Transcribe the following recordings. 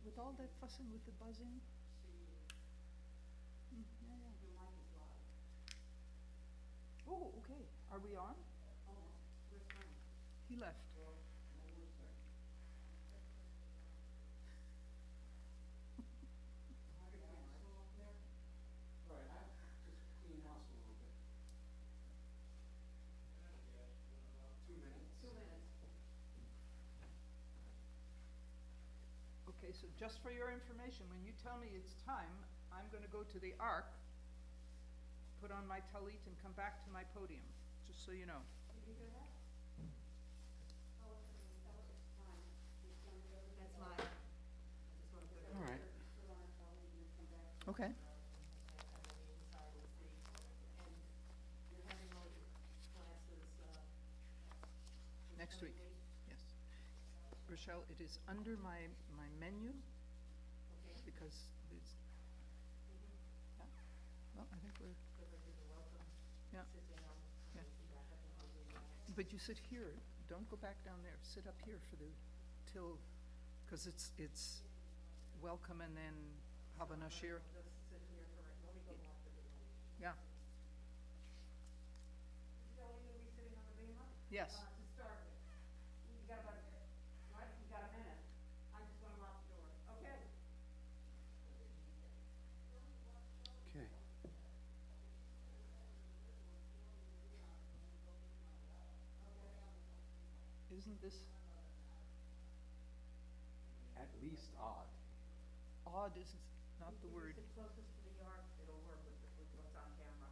with all that fussing with the buzzing? Yeah, yeah. Oh, okay. Are we on? He left. Okay, so just for your information, when you tell me it's time, I'm going to go to the ark, put on my talit, and come back to my podium, just so you know. Did you hear that? That's mine. All right. Okay. Next week, yes. Rochelle, it is under my menu, because it's, yeah, well, I think we're, yeah. Yeah. But you sit here, don't go back down there, sit up here for the, till, because it's welcome and then Hava Nashir. Yeah. Yes. To start with, you got about, right, you got a minute. I just want to lock the door. Okay. Okay. Isn't this At least odd. odd, is not the word. If you sit closest to the yard, it'll work with what's on camera.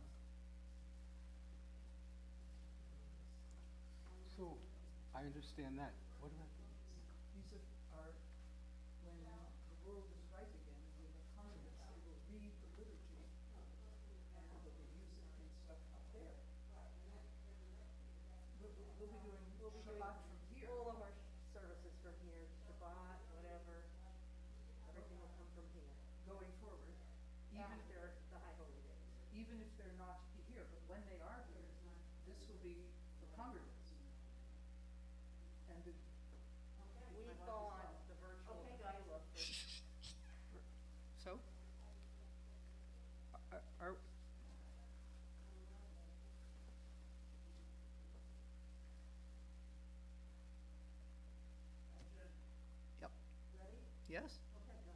So, I understand that. What about These are, when the world is right again, and we have congregants, they will read the liturgy, and there'll be music and stuff up there. We'll be doing Shabbat from here. All of our services from here, Shabbat, whatever, everything will come from here. Going forward, After the high holy days. even if they're not here, but when they are here, this will be for congregants. And We've gone the virtual. Okay, guys. so, are, yep, Ready? yes? Okay, go.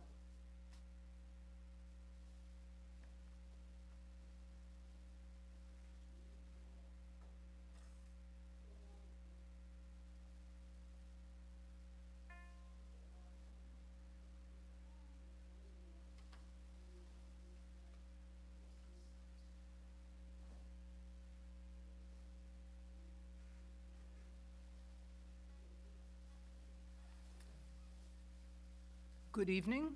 Good evening,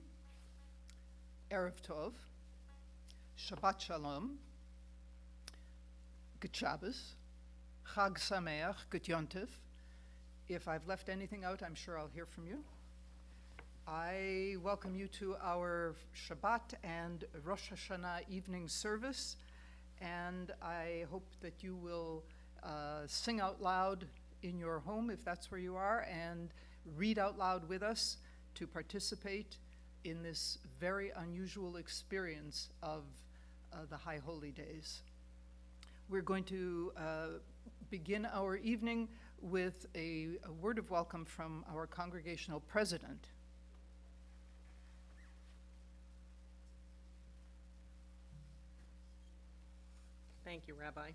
Erev Tov, Shabbat Shalom, Good Shabbos, Chag Sameach, Good Yontif. If I've left anything out, I'm sure I'll hear from you. I welcome you to our Shabbat and Rosh Hashanah evening service, and I hope that you will sing out loud in your home, if that's where you are, and read out loud with us to participate in this very unusual experience of the High Holy Days. We're going to begin our evening with a word of welcome from our congregational president. Thank you, Rabbi.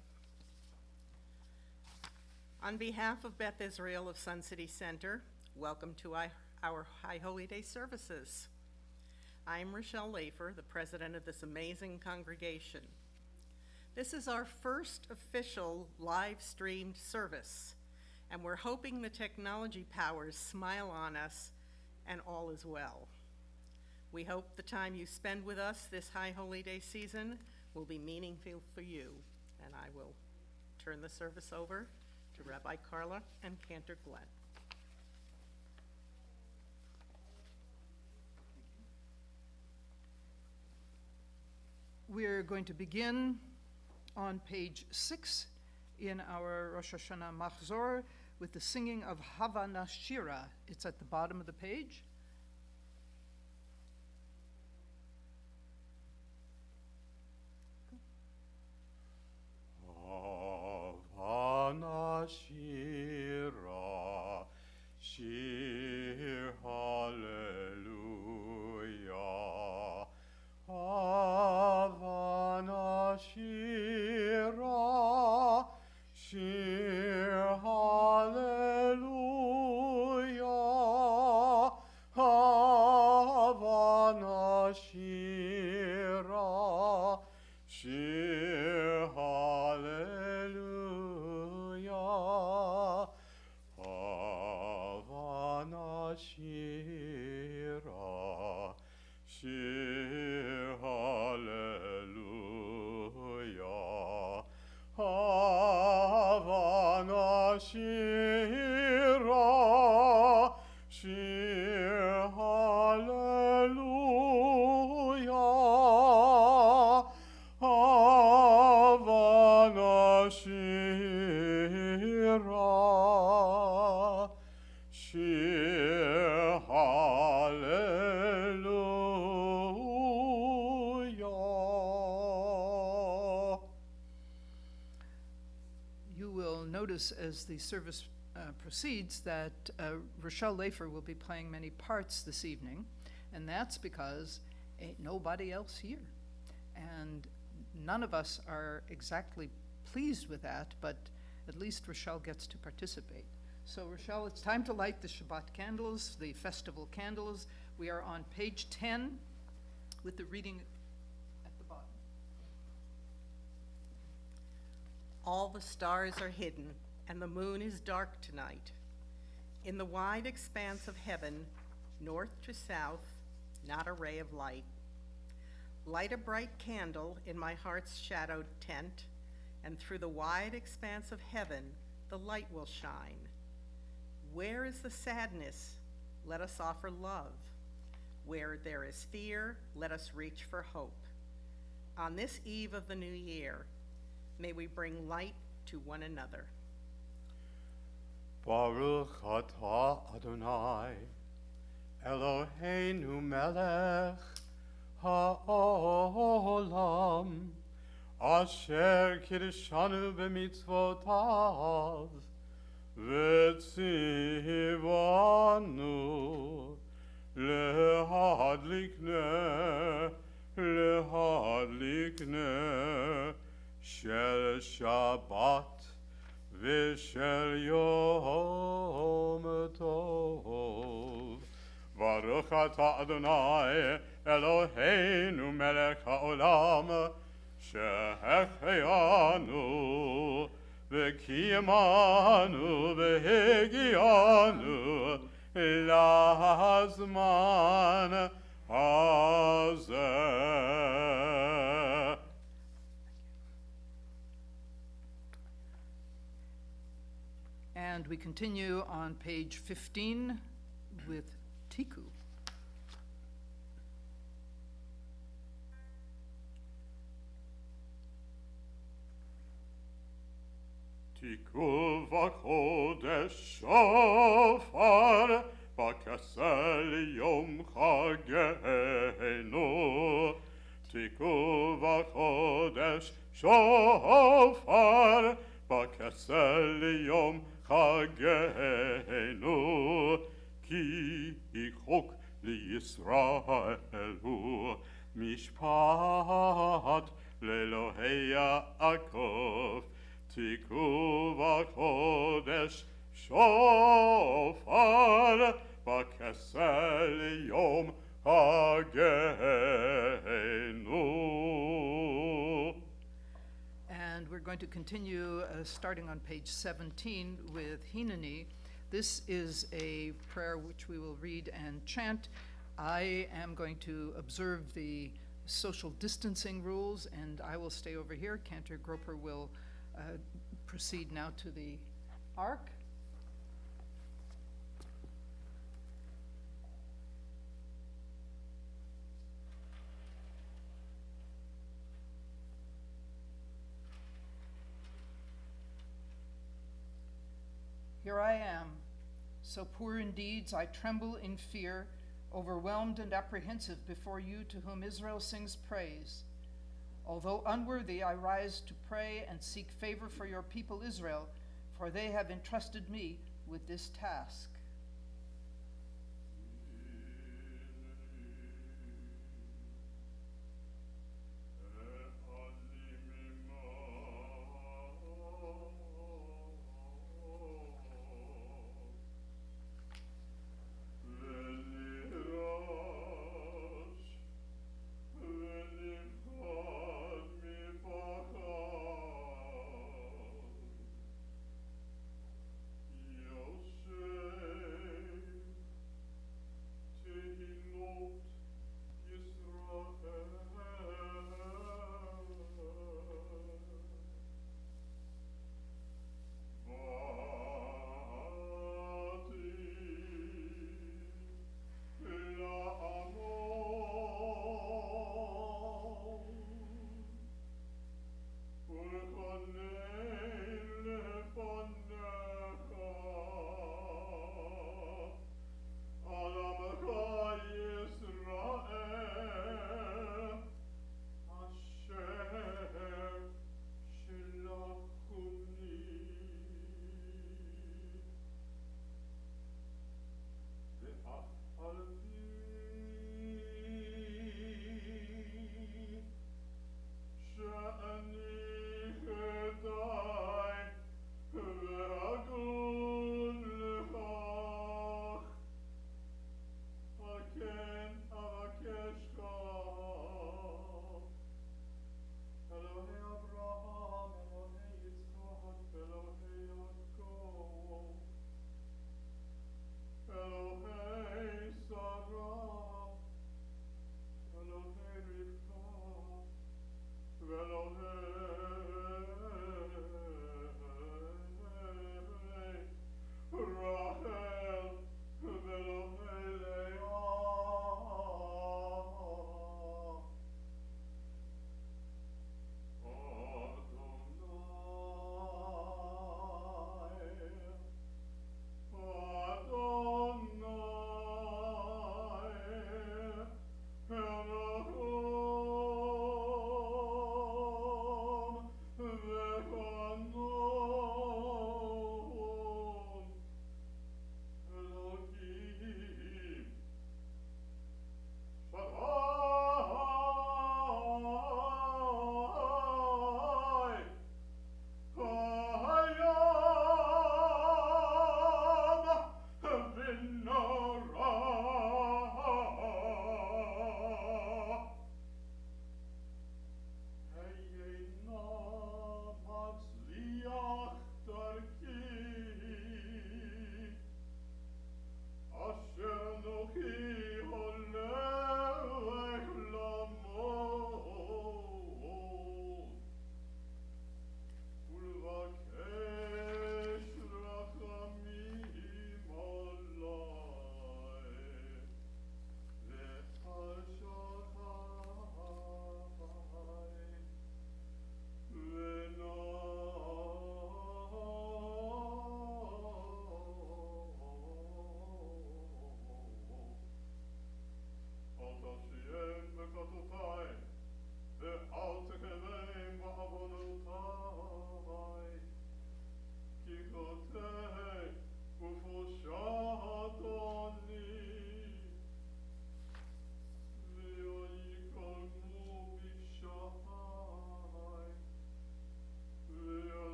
On behalf of Beth Israel of Sun City Center, welcome to our High Holy Day services. I'm Rochelle Lafer, the president of this amazing congregation. This is our first official live-streamed service, and we're hoping the technology powers smile on us and all is well. We hope the time you spend with us this High Holy Day season will be meaningful for you, and I will turn the service over to Rabbi Carla and Cantor Glenn. We're going to begin on page 6 in our Rosh Hashanah Machzor with the singing of Hava Nashira. It's at the bottom of the page. Shir Hallelujah. Havana Shira. Shir Hallelujah. Havana Shira. Shir Hallelujah. You will notice as the service proceeds that Rochelle Lafer will be playing many parts this evening, and that's because ain't nobody else here. And none of us are exactly pleased with that, but at least Rochelle gets to participate. So Rochelle, it's time to light the Shabbat candles, the festival candles. We are on page 10 with the reading at the bottom. All the stars are hidden, and the moon is dark tonight. In the wide expanse of heaven, north to south, not a ray of light. Light a bright candle in my heart's shadowed tent, and through the wide expanse of heaven, the light will shine. Where is the sadness? Let us offer love. Where there is fear, let us reach for hope. On this eve of the new year, may we bring light to one another. Baruch atah Adonai, Eloheinu melech ha'olam, asher kiddushanu b'mitzvotav, v'tzivanu lehadlikne shel Shabbat v'shel Yom Tov. Baruch atah Adonai Eloheinu melech ha'olam, שהחיינו וקיימנו והגיענו לזמן הזה. And we continue on page 15 with Tiku. תיקו וחודש שופר בכסל יום חגנו. תיקו וחודש שופר בכסל יום חגנו. כי חוק לישראל הוא משפט לאלוהי יעקב. תיקו וחודש שופר בכסל יום חגנו. And we're going to continue starting on page 17 with Hinani. This is a prayer which we will read and chant. I am going to observe the social distancing rules, and I will stay over here. Cantor Groper will proceed now to the ark. Here I am, so poor in deeds, I tremble in fear, overwhelmed and apprehensive before you to whom Israel sings praise. Although unworthy, I rise to pray and seek favor for your people Israel, for they have entrusted me with this task. Yoshe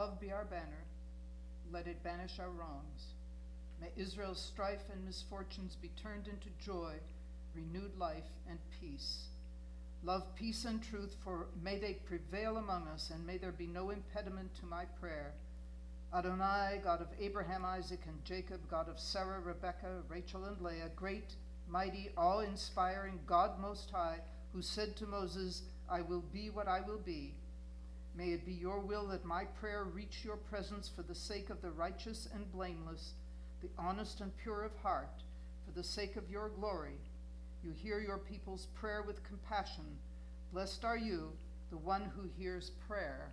love be our banner. Let it banish our wrongs. May Israel's strife and misfortunes be turned into joy, renewed life, and peace. Love, peace, and truth, for may they prevail among us, and may there be no impediment to my prayer. Adonai, God of Abraham, Isaac, and Jacob, God of Sarah, Rebekah, Rachel, and Leah, great, mighty, awe-inspiring God Most High, who said to Moses, I will be what I will be. May it be your will that my prayer reach your presence for the sake of the righteous and blameless, the honest and pure of heart, for the sake of your glory. You hear your people's prayer with compassion. Blessed are you, the one who hears prayer.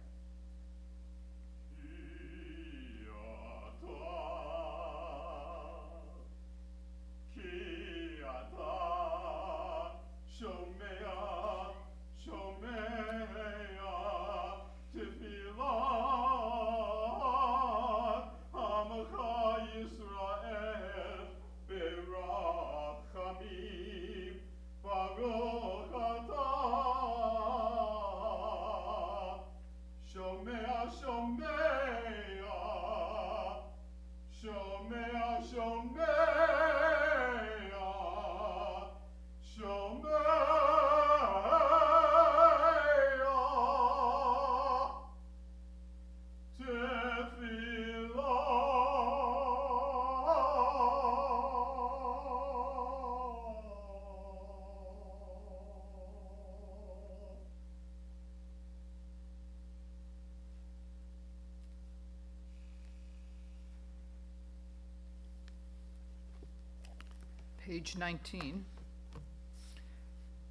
Page 19.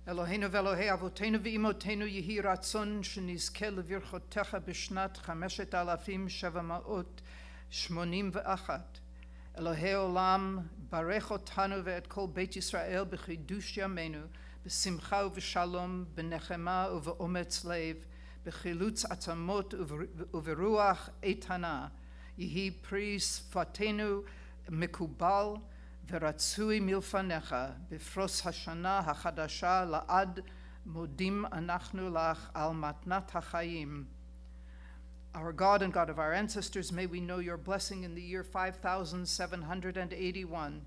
Eloheinu ve'Elohei avotenu ve'imotenu yehi ratzon shenizke levirchotecha b'shnat 5,781. Elohei olam barech otanu ve'et kol Beit Yisrael b'chidush yameinu b'simcha u'v'shalom b'nechema u'v'ometz lev b'chilutz atzamot u'v'ruach eitana yehi pri sfatenu mikubal Veratsui milfanecha bifros hashana hachadasha laad modim anachnu lach al matnat hachayim. Our God and God of our ancestors, may we know your blessing in the year 5781.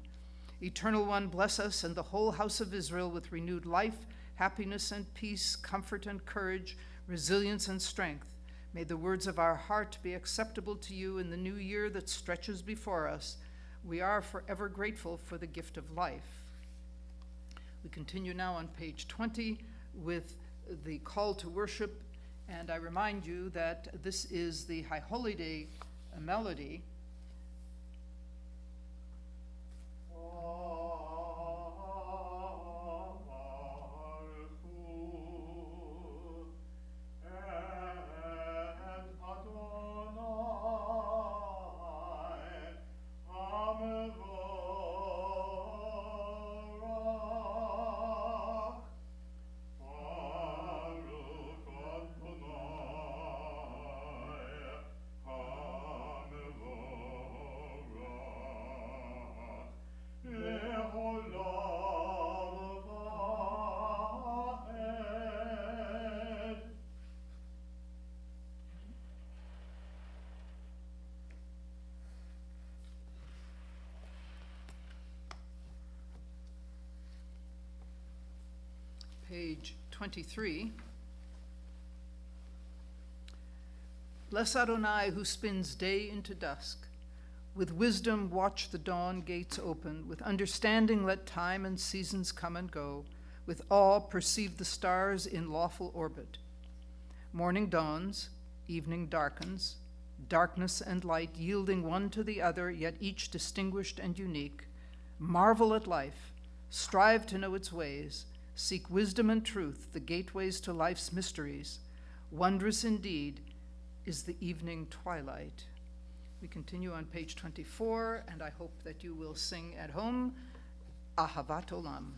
Eternal One, bless us and the whole house of Israel with renewed life, happiness and peace, comfort and courage, resilience and strength. May the words of our heart be acceptable to you in the new year that stretches before us. We are forever grateful for the gift of life. We continue now on page 20 with the call to worship, and I remind you that this is the High Holy Day melody. Page 23. Bless Adonai, who spins day into dusk. With wisdom watch the dawn gates open. With understanding let time and seasons come and go. With awe perceive the stars in lawful orbit. Morning dawns, evening darkens, darkness and light yielding one to the other, yet each distinguished and unique. Marvel at life, strive to know its ways, seek wisdom and truth, the gateways to life's mysteries. Wondrous indeed is the evening twilight. We continue on page 24, and I hope that you will sing at home, Ahavat Olam.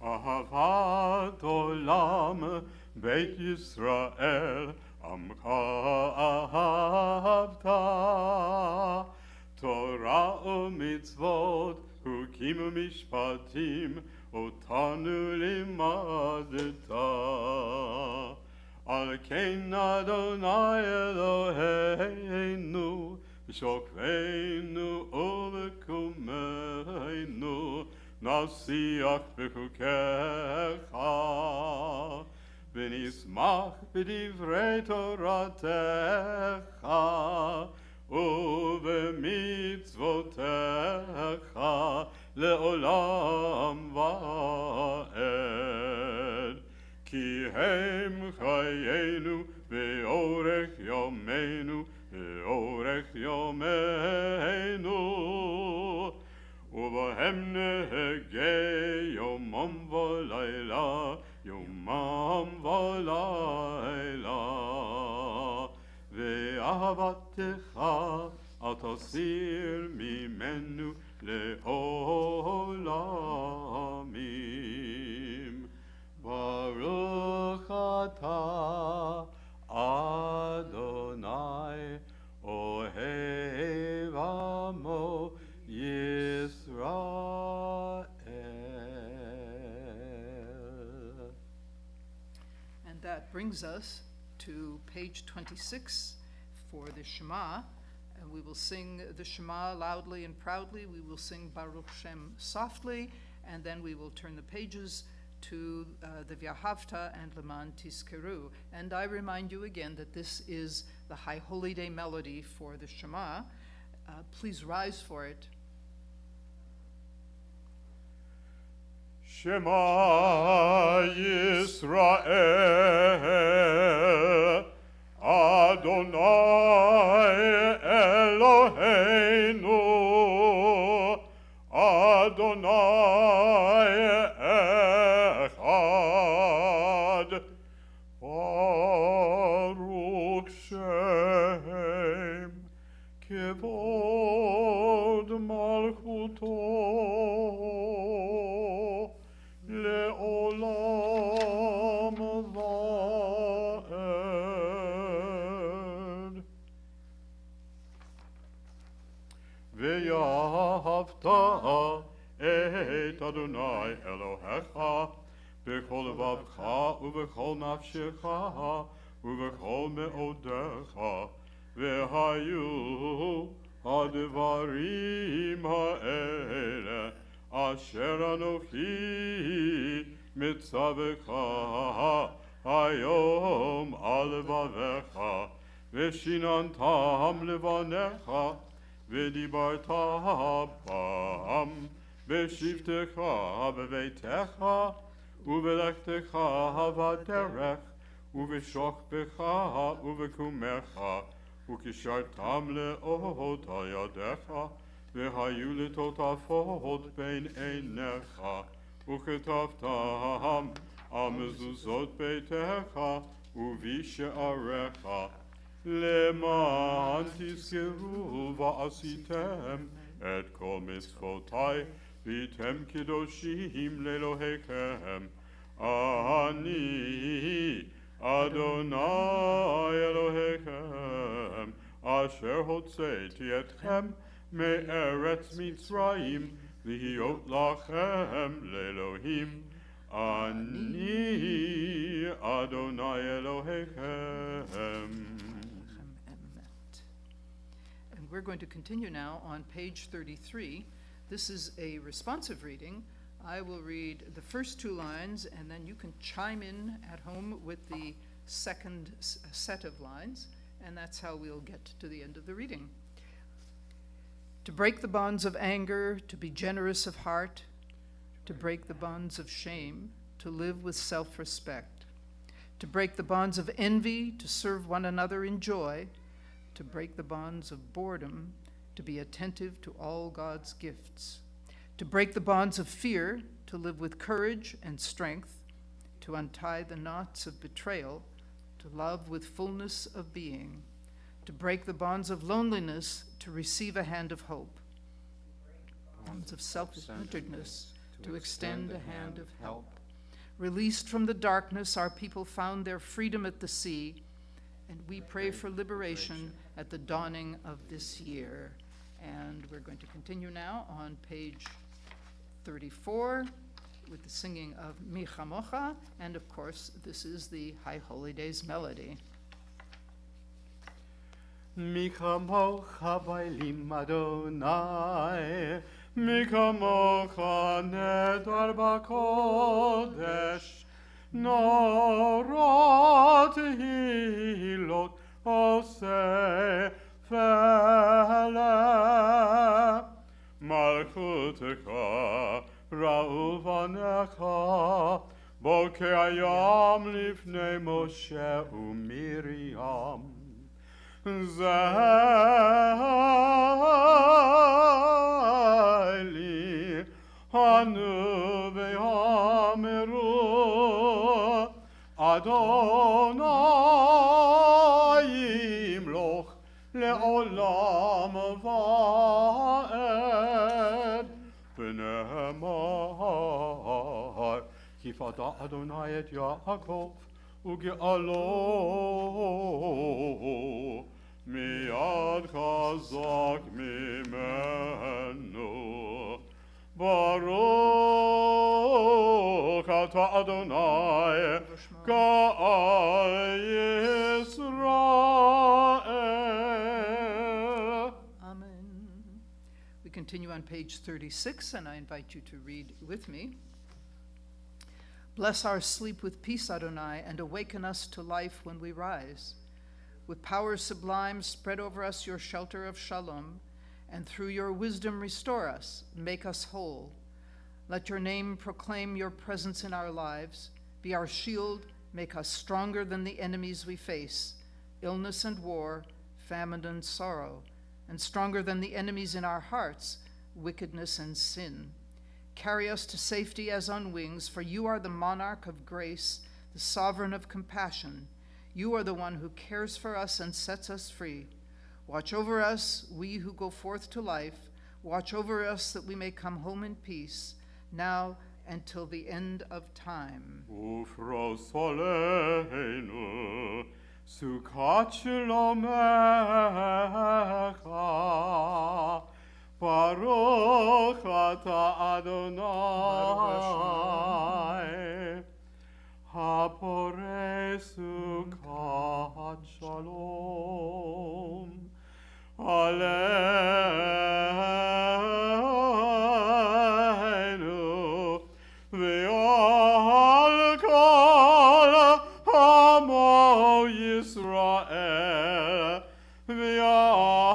Ahavat Olam, Beit Yisrael, Amcha ahavta, Torah u'mitzvot, Hukim u'mishpatim, Otanu limadeta, Al Malkeinu Adonai Eloheinu, B'shokveinu u'b'kumeinu, Nasiach b'chukecha, V'nismach b'divrei Toratecha, u'b'mitzvotecha, le'olam va'ed. Ki hem chayenu ve'orech yomenu, ve'orech yomenu, u'bahem nehege yomam v'layla, yomam v'layla. Ve'avatecha al tasir mimenu le'olamim. Baruch atah Adonai ohev amo Yisrael. And that brings us to page 26 for the Shema. And we will sing the Shema loudly and proudly. We will sing Baruch Shem softly, and then we will turn the pages to the V'ahavta and Leman Tizkeru. And I remind you again that this is the High Holy Day melody for the Shema. Please rise for it. Shema Yisrael, Adonai Eloheinu, Adonai Echad, Baruch Shem, Kevod Malchuto, Le'olam va'ed. Ve'ahavta et Adonai Elohecha b'chol levavcha u'b'chol nafshecha u'b'chol me'odecha ve'hayu ha'devarim ha'ele asher anochi mitzavecha hayom al levavecha ve'shinantam levanecha ve'dibarta bam ve'shivtecha beveitecha uvelechtecha v'derech uve'shokbecha uve'kumecha ukishartam le'ot hayadecha ve'hayu letotafot bein einecha uketavtam amezuzot beitecha uvishe'arecha leman tizkeru va'asitem et kol mitzvotai v'item kiddushim le'Elohechem ani Adonai Elohechem asher hotzeiti etchem me'eretz Mitzrayim v'hiot lachem le'Elohim ani Adonai Elohechem. And we're going to continue now on page 33. This is a responsive reading. I will read the first two lines, and then you can chime in at home with the second set of lines, and that's how we'll get to the end of the reading. To break the bonds of anger, to be generous of heart, to break the bonds of shame, to live with self-respect, to break the bonds of envy, to serve one another in joy, to break the bonds of boredom, to be attentive to all God's gifts, to break the bonds of fear, to live with courage and strength, to untie the knots of betrayal, to love with fullness of being, to break the bonds of loneliness, to receive a hand of hope, bonds of self-centeredness, to extend a hand of help. Released from the darkness, our people found their freedom at the sea, and we pray for liberation at the dawning of this year. And we're going to continue now on page 34 with the singing of Mi Chamocha, and of course, this is the High Holy Days melody. Mi chamocha bailim Adonai, mi chamocha nedar bakodesh, norot hilot ose fele. Malchutecha ra'u vanecha, bokei hayam lifnei Moshe u'Miriam. Zeli hanu ve'ameru Adonai yimloch le'olam va'ed v'nehemar kifata Adonai et Yaakov uge'alo Miyad chazak mimenu Baruch ata Adonai Ka'al Yisrael. Amen. We continue on page 36, and I invite you to read with me. Bless our sleep with peace, Adonai, and awaken us to life when we rise. With power sublime, spread over us your shelter of shalom, and through your wisdom restore us, make us whole. Let your name proclaim your presence in our lives, be our shield, make us stronger than the enemies we face, illness and war, famine and sorrow, and stronger than the enemies in our hearts, wickedness and sin. Carry us to safety as on wings, for you are the monarch of grace, the sovereign of compassion. You are the one who cares for us and sets us free. Watch over us, we who go forth to life. Watch over us that we may come home in peace, now and till the end of time. Ufros Eleno, Sukkot Shlomecha, Baruch ata Adonai, Hapore Sukkot Shalom, Aleinu, Ve'al kol Hamo Yisrael, Ve'al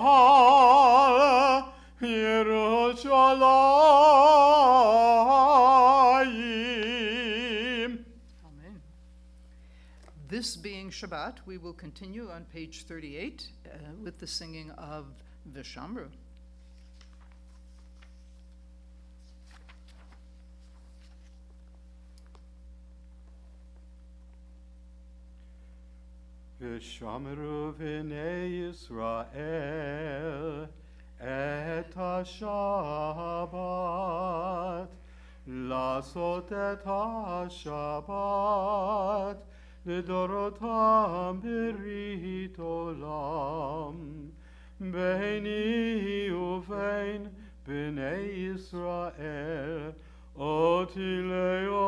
Yerushalayim. Amen. This being Shabbat, we will continue on page 38 with the singing of Vishamru. Vishamru v'nei Yisrael et ha-Shabbat, לעשות את השבת לדורותם ברית עולם, ביני ובין בני ישראל אותי לעולם,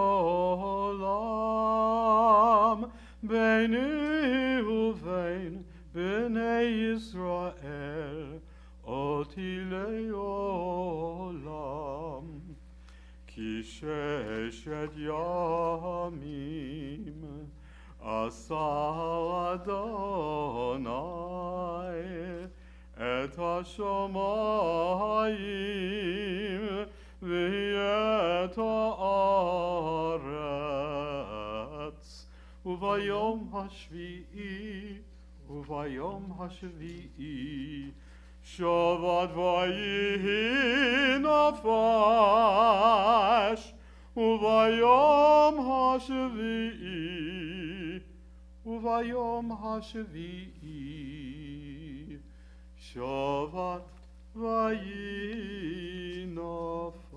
ביני ובין בני ישראל אותי לעולם. כי ששת ימים עשה אדוני את השמיים ואת הארץ, וביום השביעי שבת ויהי נפש, וביום השביעי שבת ויהי נפש.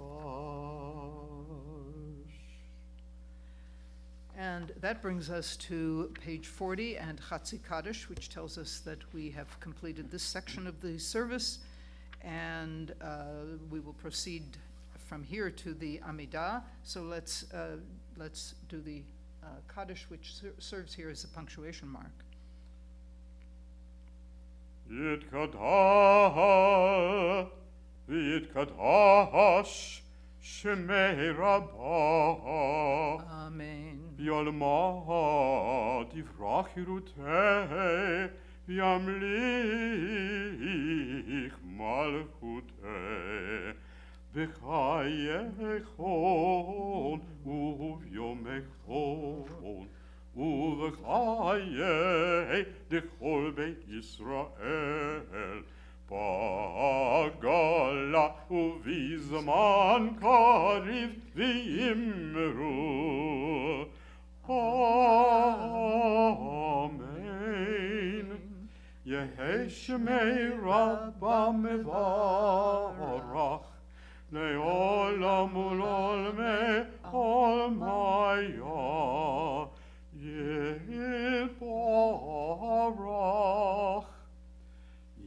And that brings us to page 40 and Chatzi Kaddish, which tells us that we have completed this section of the service, and we will proceed from here to the Amidah. So let's do the Kaddish, which serves here as a punctuation mark. Yitkadah, v'yitkadash, Shemei Rabbah. Amen. V'yalma divrach yiruteh, v'yamlich malchuteh. B'chayechon uvyomechon ובחיי דכל בית ישראל בגלה ובזמן קריב ויאמרו אמן. יהי שמי רבה מברך לעולם ולעולמי עולמיה.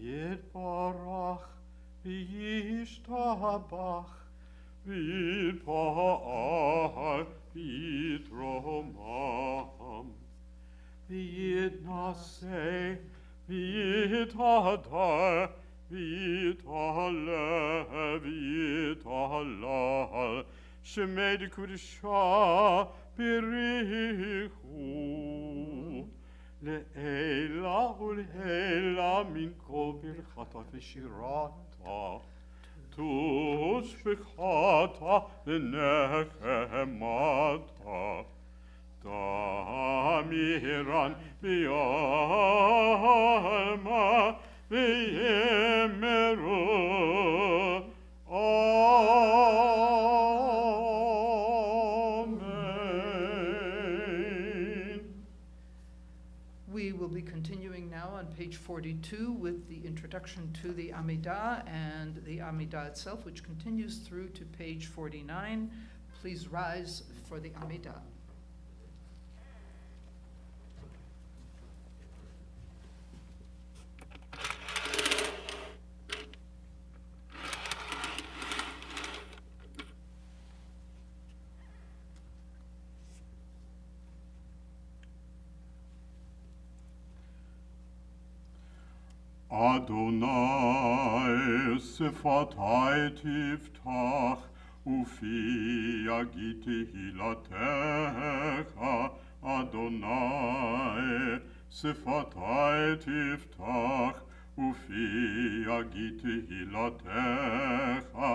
יתברך וישתבח ויתפאר ויתרומם ויתנשא ויתהדר ויתהלל ויתהלל שמי דקודשה בריחו לעילה ולעילה מן כל ברכתה ושירתה תושבחתה לנחמתה תמירן ביעלמה ויאמרו We will be continuing now on page 42 with the introduction to the Amidah and the Amidah itself, which continues through to page 49. Please rise for the Amidah. Adonai sefatai tiftach ufi yagit hilatecha Adonai sefatai tiftach ufi yagit hilatecha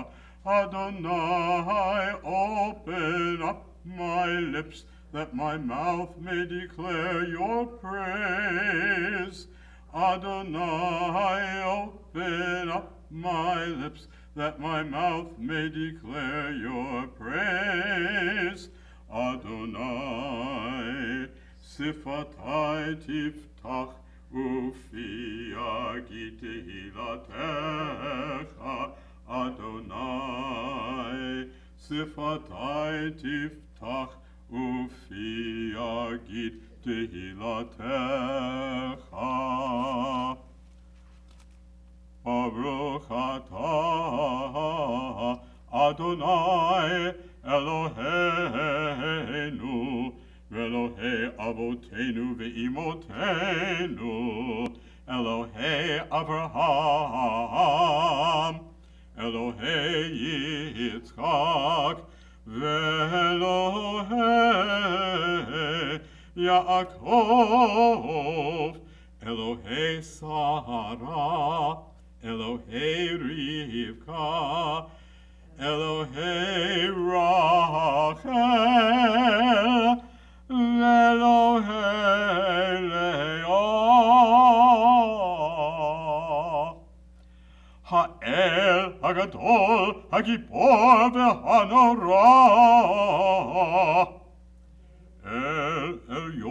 Adonai open up my lips that my mouth may declare your praise. Adonai, open up my lips, that my mouth may declare your praise. Adonai, sifatai tiftach, ufi yagit hilatecha. Adonai, sifatai tiftach, ufi yagit Tehilatecha Baruch atah Adonai Eloheinu Elohei Avotenu ve'imotenu Elohei Avraham Elohei Yitzchak ve'Elohei Yaakov, Elohei Sarah, Elohei Rivka, Elohei Rachel, Elohei Leah. Ha'el Hagadol, Hagibor ve'Hanorah. El Elyon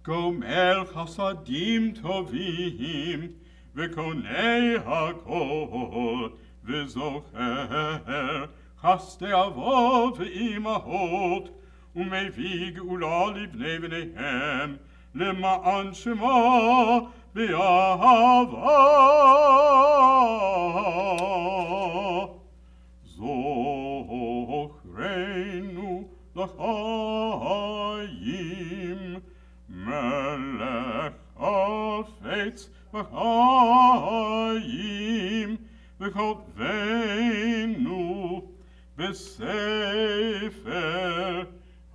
Gomel Chasadim Tovim Vekonei Hakol Vezocher Chaste Avot Ve'imahot Umevig Ula Livnei V'neihem Lema'an Shema באהבה. זוכרנו לחיים, מלך חפץ בחיים, וכתבנו בספר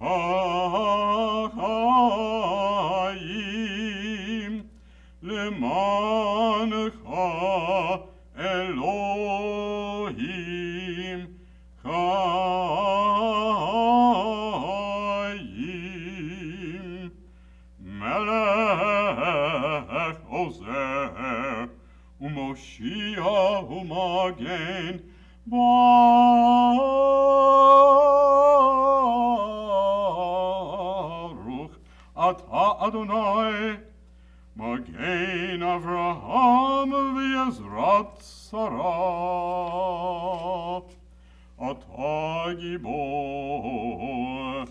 החיים, למענך אלוהים חיים. מלך עוזר ומושיע ומגן, ברוך אתה אדוני, מגן אברהם ועזרת שרה. אתה גיבור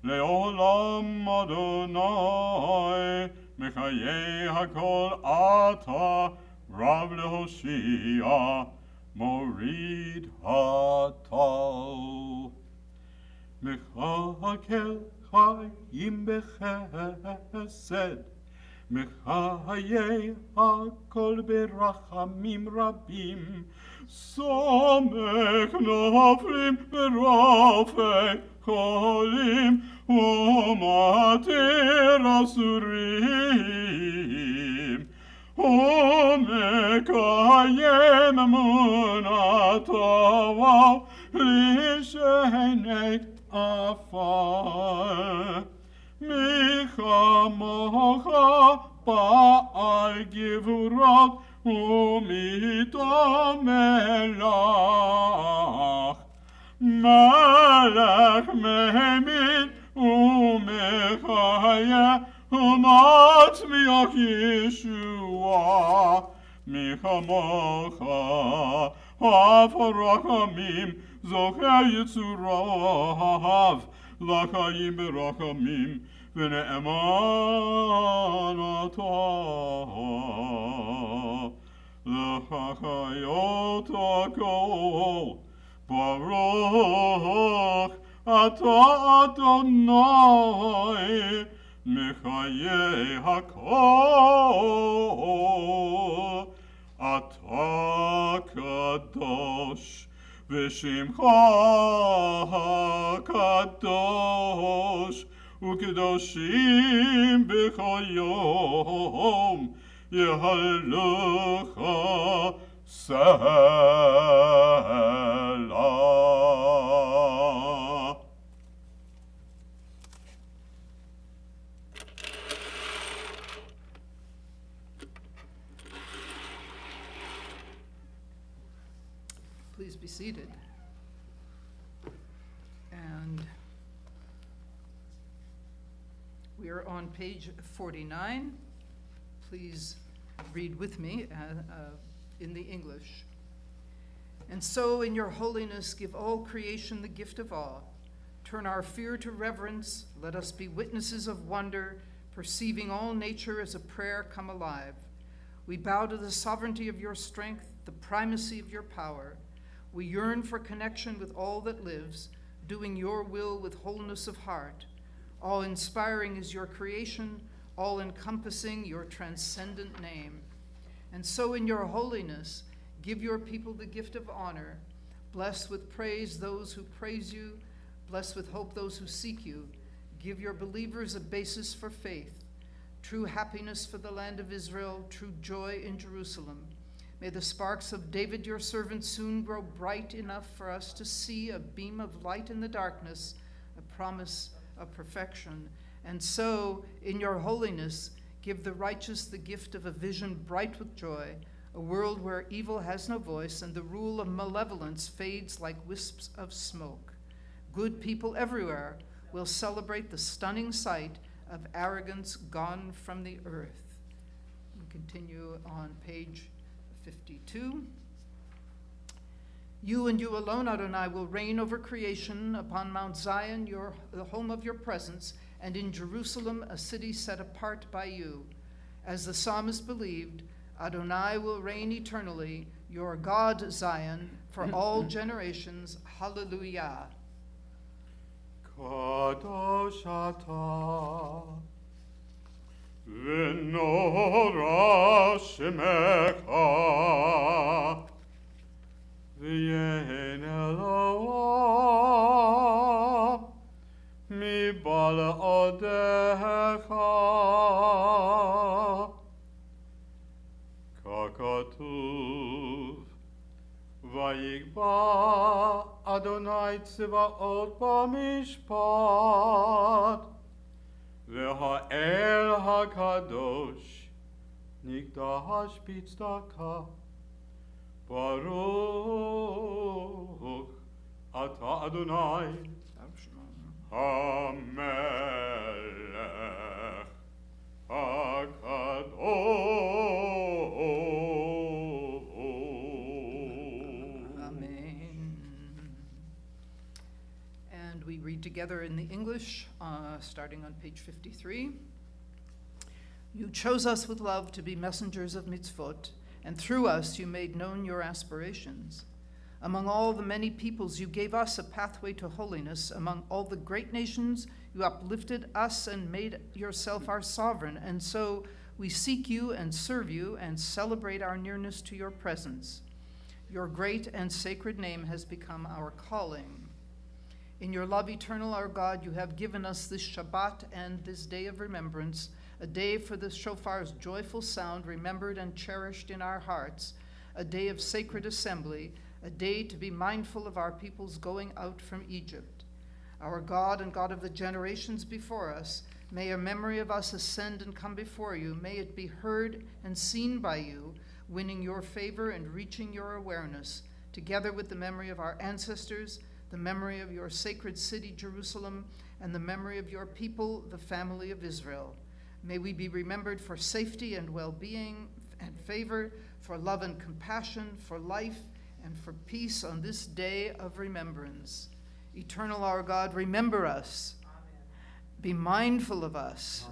לעולם אדוני, מחיי הכל אתה רב להושיע, מוריד הטל. מחכה חיים בחסד, מחיי הכל ברחמים רבים, סומך נופלים ורופא חולים, ומתיר אסורים, ומקיים אמונתו לשני עפר. מי כמוך בעל גבורות ומיתו מלך, מלך מהימין ומחיה ומצמיח ישועה. מי כמוך אף רחמים, זוכר יצוריו לחיים ברחמים, ונאמן אתה לחיות הכל. ברוך אתה אדוני, מחיי הכל. אתה קדוש ושמך קדוש, וקדושים בכל יום יהללוך סלע. Please be seated. And we are on page 49. Please read with me in the English. And so, in your holiness, give all creation the gift of awe. Turn our fear to reverence. Let us be witnesses of wonder, perceiving all nature as a prayer come alive. We bow to the sovereignty of your strength, the primacy of your power. We yearn for connection with all that lives, doing your will with wholeness of heart. All-inspiring is your creation, all-encompassing your transcendent name. And so in your holiness, give your people the gift of honor. Bless with praise those who praise you. Bless with hope those who seek you. Give your believers a basis for faith, true happiness for the land of Israel, true joy in Jerusalem. May the sparks of David, your servant, soon grow bright enough for us to see a beam of light in the darkness, a promise of perfection. And so, in your holiness, give the righteous the gift of a vision bright with joy, a world where evil has no voice and the rule of malevolence fades like wisps of smoke. Good people everywhere will celebrate the stunning sight of arrogance gone from the earth. We continue on page 52. You and you alone, Adonai, will reign over creation upon Mount Zion, the home of your presence, and in Jerusalem, a city set apart by you. As the psalmist believed, Adonai will reign eternally, your God, Zion, for all generations. Hallelujah. Kadosh ata, v'nora shemecha, v'yein Eloah, מבעל עודך ככתוב ויקבע אדוני צבאות במשפט והאל הקדוש נקדש בצדקה ברוך אתה אדוני המלך הקדוש. Amen. And we read together in the English, starting on page 53. You chose us with love to be messengers of mitzvot, and through us you made known your aspirations. Among all the many peoples, you gave us a pathway to holiness. Among all the great nations, you uplifted us and made yourself our sovereign. And so we seek you and serve you and celebrate our nearness to your presence. Your great and sacred name has become our calling. In your love eternal, our God, you have given us this Shabbat and this day of remembrance, a day for the shofar's joyful sound remembered and cherished in our hearts, a day of sacred assembly, a day to be mindful of our people's going out from Egypt. Our God and God of the generations before us, may a memory of us ascend and come before you. May it be heard and seen by you, winning your favor and reaching your awareness, together with the memory of our ancestors, the memory of your sacred city, Jerusalem, and the memory of your people, the family of Israel. May we be remembered for safety and well-being and favor, for love and compassion, for life, and for peace on this day of remembrance. Eternal our God, remember us. Amen. Be mindful of us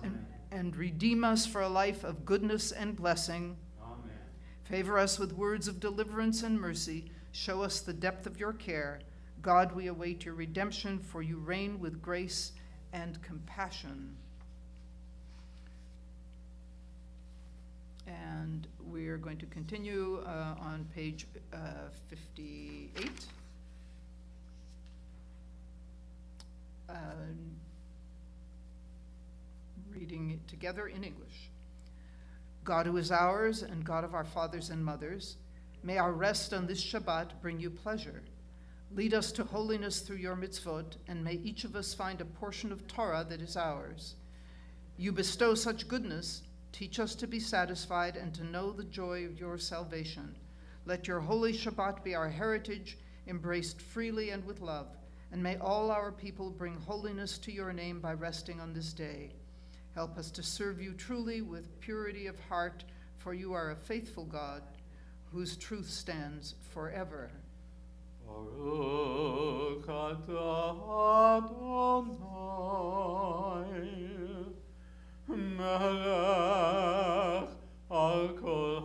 and redeem us for a life of goodness and blessing. Amen. Favor us with words of deliverance and mercy. Show us the depth of your care. God, we await your redemption, for you reign with grace and compassion. And we're going to continue on page 58. Reading it together in English. God who is ours and God of our fathers and mothers, may our rest on this Shabbat bring you pleasure. Lead us to holiness through your mitzvot, and may each of us find a portion of Torah that is ours. You bestow such goodness. Teach us to be satisfied and to know the joy of your salvation. Let your holy Shabbat be our heritage, embraced freely and with love. And may all our people bring holiness to your name by resting on this day. Help us to serve you truly with purity of heart, for you are a faithful God, whose truth stands forever. Baruch atah Adonai, melech al kol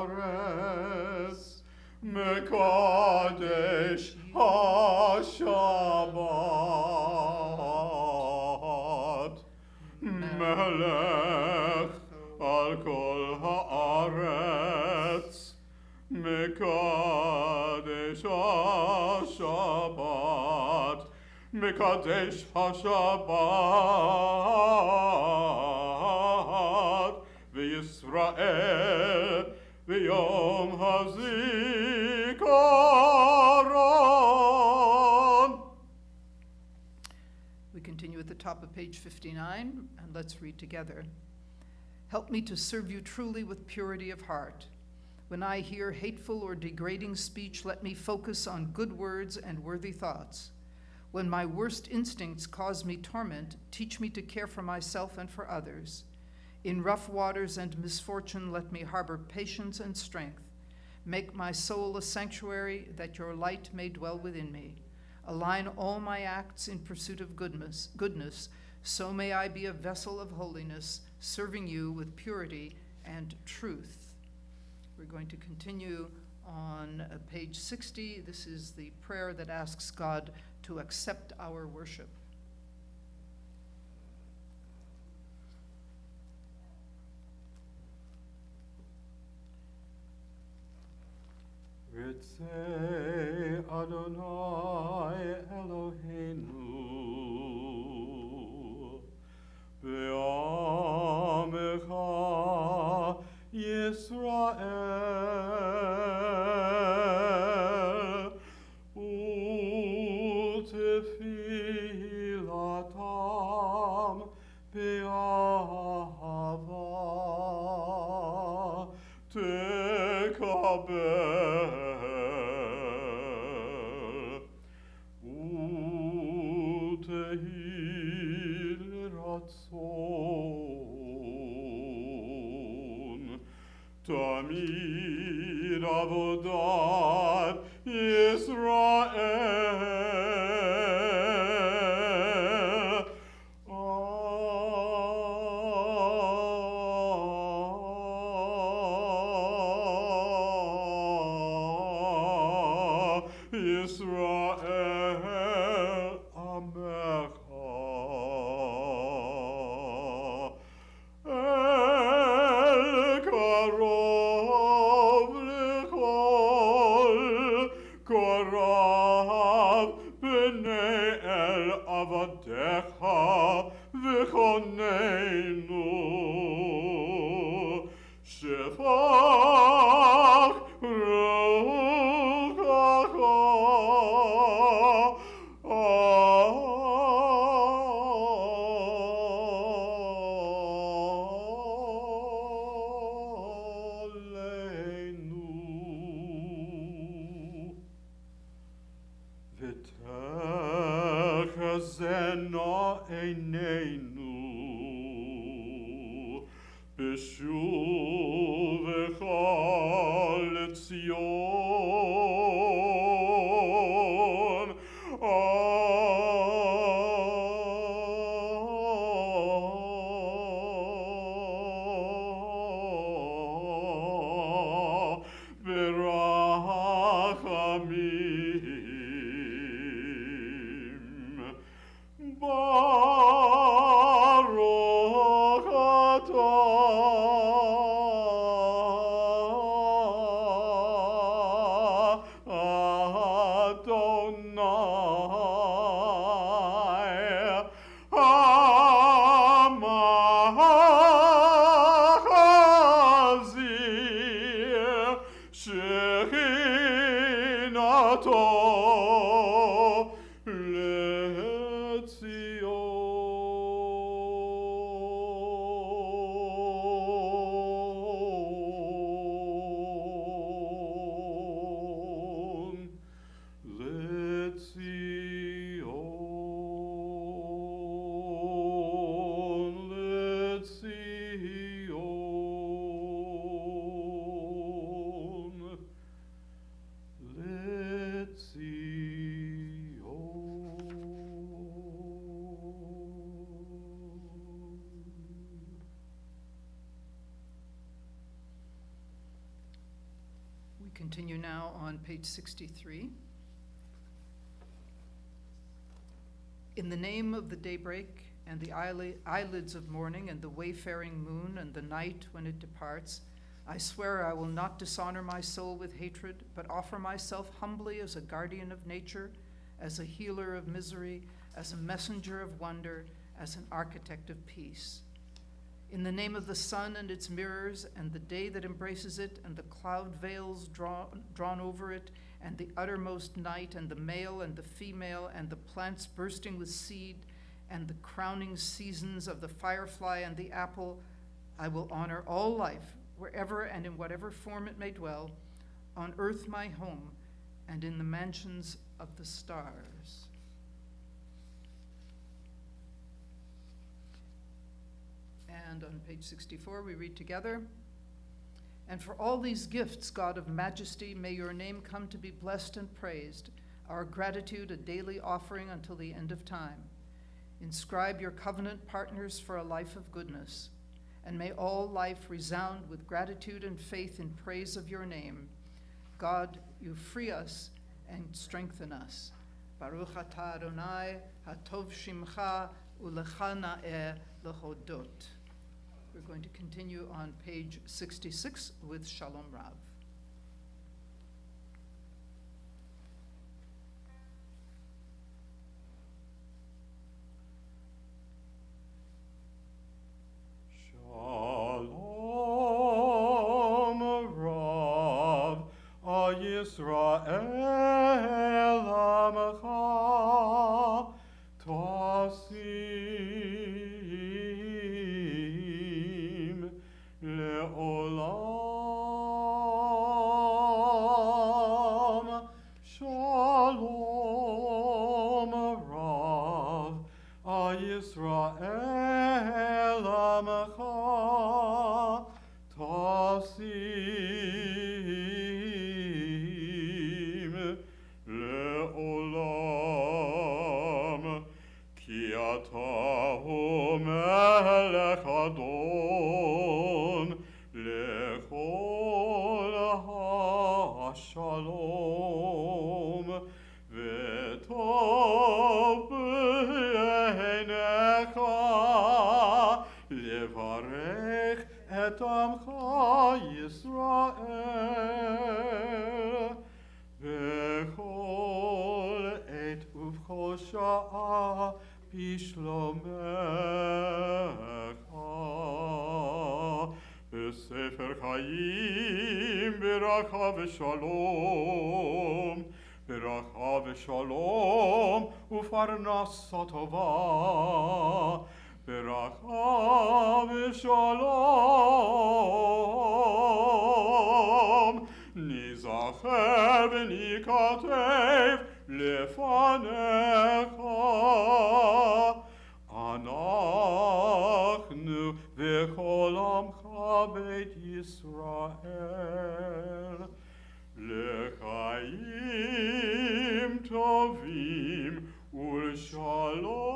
haaretz, mekadesh ha-Shabbat, melech al kol haaretz, mekadesh ha-Shabbat, mekadesh ha-Shabbat, v'Yisrael v'yom hazikaron. We continue at the top of page 59, and let's read together. Help me to serve you truly with purity of heart. When I hear hateful or degrading speech, let me focus on good words and worthy thoughts. When my worst instincts cause me torment, teach me to care for myself and for others. In rough waters and misfortune, let me harbor patience and strength. Make my soul a sanctuary, that your light may dwell within me. Align all my acts in pursuit of goodness so may I be a vessel of holiness, serving you with purity and truth. We're going to continue on page 60. This is the prayer that asks God to accept our worship. Ritzei Adonai Eloheinu Be'amecha Yisrael U'tefilatam Be'ahava Tekabel Tamid avodat Yisrael. Yisrael Amecha. Avadecha v'chonenu shefach ruchacha Eleno Zena einenu b'shuvecha l'Tzion. Continue now on page 63. In the name of the daybreak and the eyelids of morning and the wayfaring moon and the night when it departs, I swear I will not dishonor my soul with hatred, but offer myself humbly as a guardian of nature, as a healer of misery, as a messenger of wonder, as an architect of peace. In the name of the sun and its mirrors, and the day that embraces it, and the cloud veils drawn over it, and the uttermost night, and the male and the female, and the plants bursting with seed, and the crowning seasons of the firefly and the apple, I will honor all life, wherever and in whatever form it may dwell, on earth my home, and in the mansions of the stars. And on page 64, we read together, and for all these gifts, God of majesty, may your name come to be blessed and praised, our gratitude a daily offering until the end of time. Inscribe your covenant partners for a life of goodness, and may all life resound with gratitude and faith in praise of your name. God, you free us and strengthen us. Baruch atah Adonai, hatov shimcha, ulecha na'eh lehodot. We're going to continue on page 66 with Shalom Rav. Shalom Rav, Yisrael Amcha, Tasim Le'olam. Shalom Rav, Yisrael Amcha, Tasim Le'olam. Ki atahu melech adon lechol ha'shalom v'tov b'einecha levarech et amcha Yisrael b'chol et uv'chol sha'a b'shlomecha b'sefer chayim b'racha v'shalom b'racha v'shalom u'farnasa tova b'racha v'shalom nizacher v'nikatev lefanecha anachnu v'chol amcha beit Yisrael l'chaim tovim ul'shalom.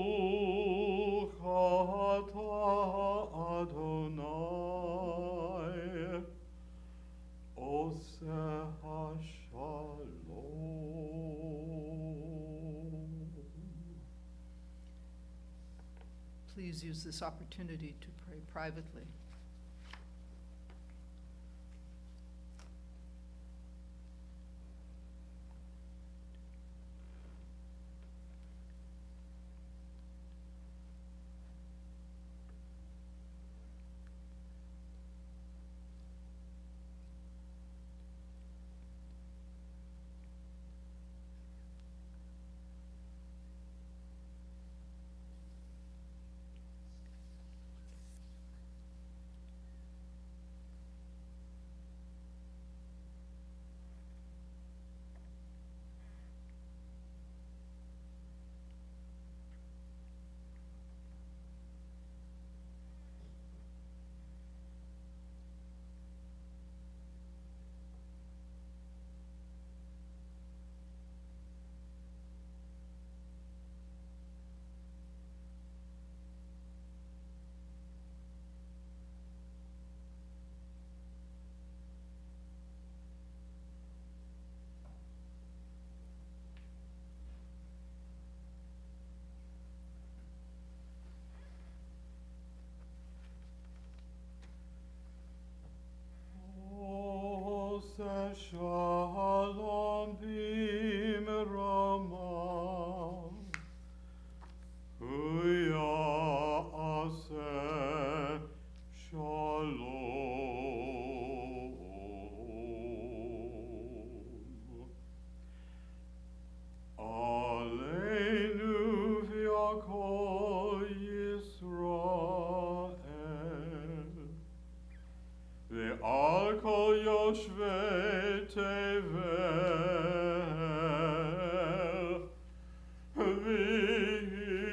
Baruch atah Adonai oseh hashalom. Please use this opportunity to pray privately. Shalom b'mrama, huya aseh shalom. Eleno v'yakol Yisrael, ve'al kol yoshvei tevel, v'yimeru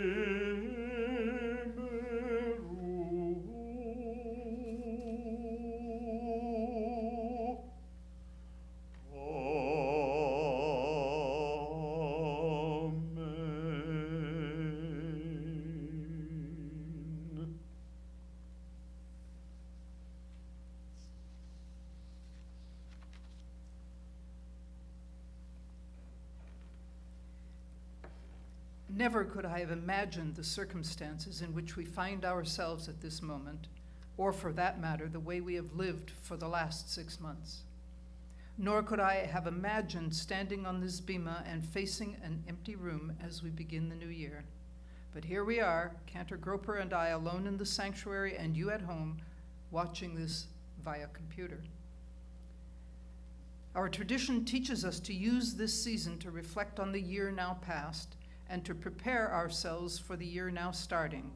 Never could I have imagined the circumstances in which we find ourselves at this moment, or for that matter, the way we have lived for the last 6 months. Nor could I have imagined standing on this bima and facing an empty room as we begin the new year. But here we are, Cantor Groper and I alone in the sanctuary, and you at home watching this via computer. Our tradition teaches us to use this season to reflect on the year now past and to prepare ourselves for the year now starting.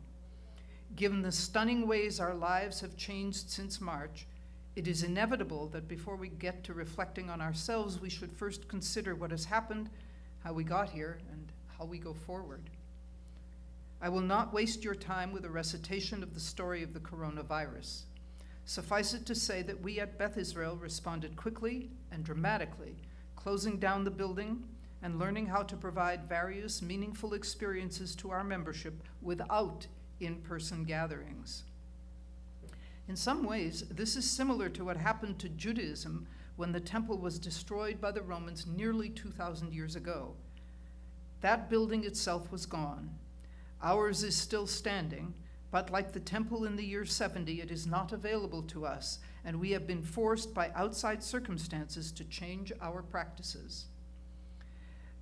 Given the stunning ways our lives have changed since March, it is inevitable that before we get to reflecting on ourselves, we should first consider what has happened, how we got here, and how we go forward. I will not waste your time with a recitation of the story of the coronavirus. Suffice it to say that we at Beth Israel responded quickly and dramatically, closing down the building and learning how to provide various meaningful experiences to our membership without in-person gatherings. In some ways, this is similar to what happened to Judaism when the temple was destroyed by the Romans nearly 2,000 years ago. That building itself was gone. Ours is still standing, but like the temple in the year 70, it is not available to us, and we have been forced by outside circumstances to change our practices.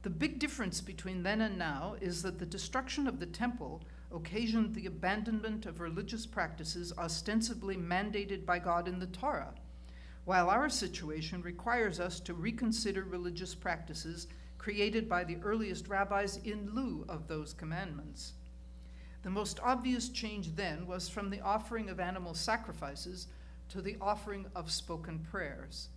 The big difference between then and now is that the destruction of the temple occasioned the abandonment of religious practices ostensibly mandated by God in the Torah, while our situation requires us to reconsider religious practices created by the earliest rabbis in lieu of those commandments. The most obvious change then was from the offering of animal sacrifices to the offering of spoken prayers.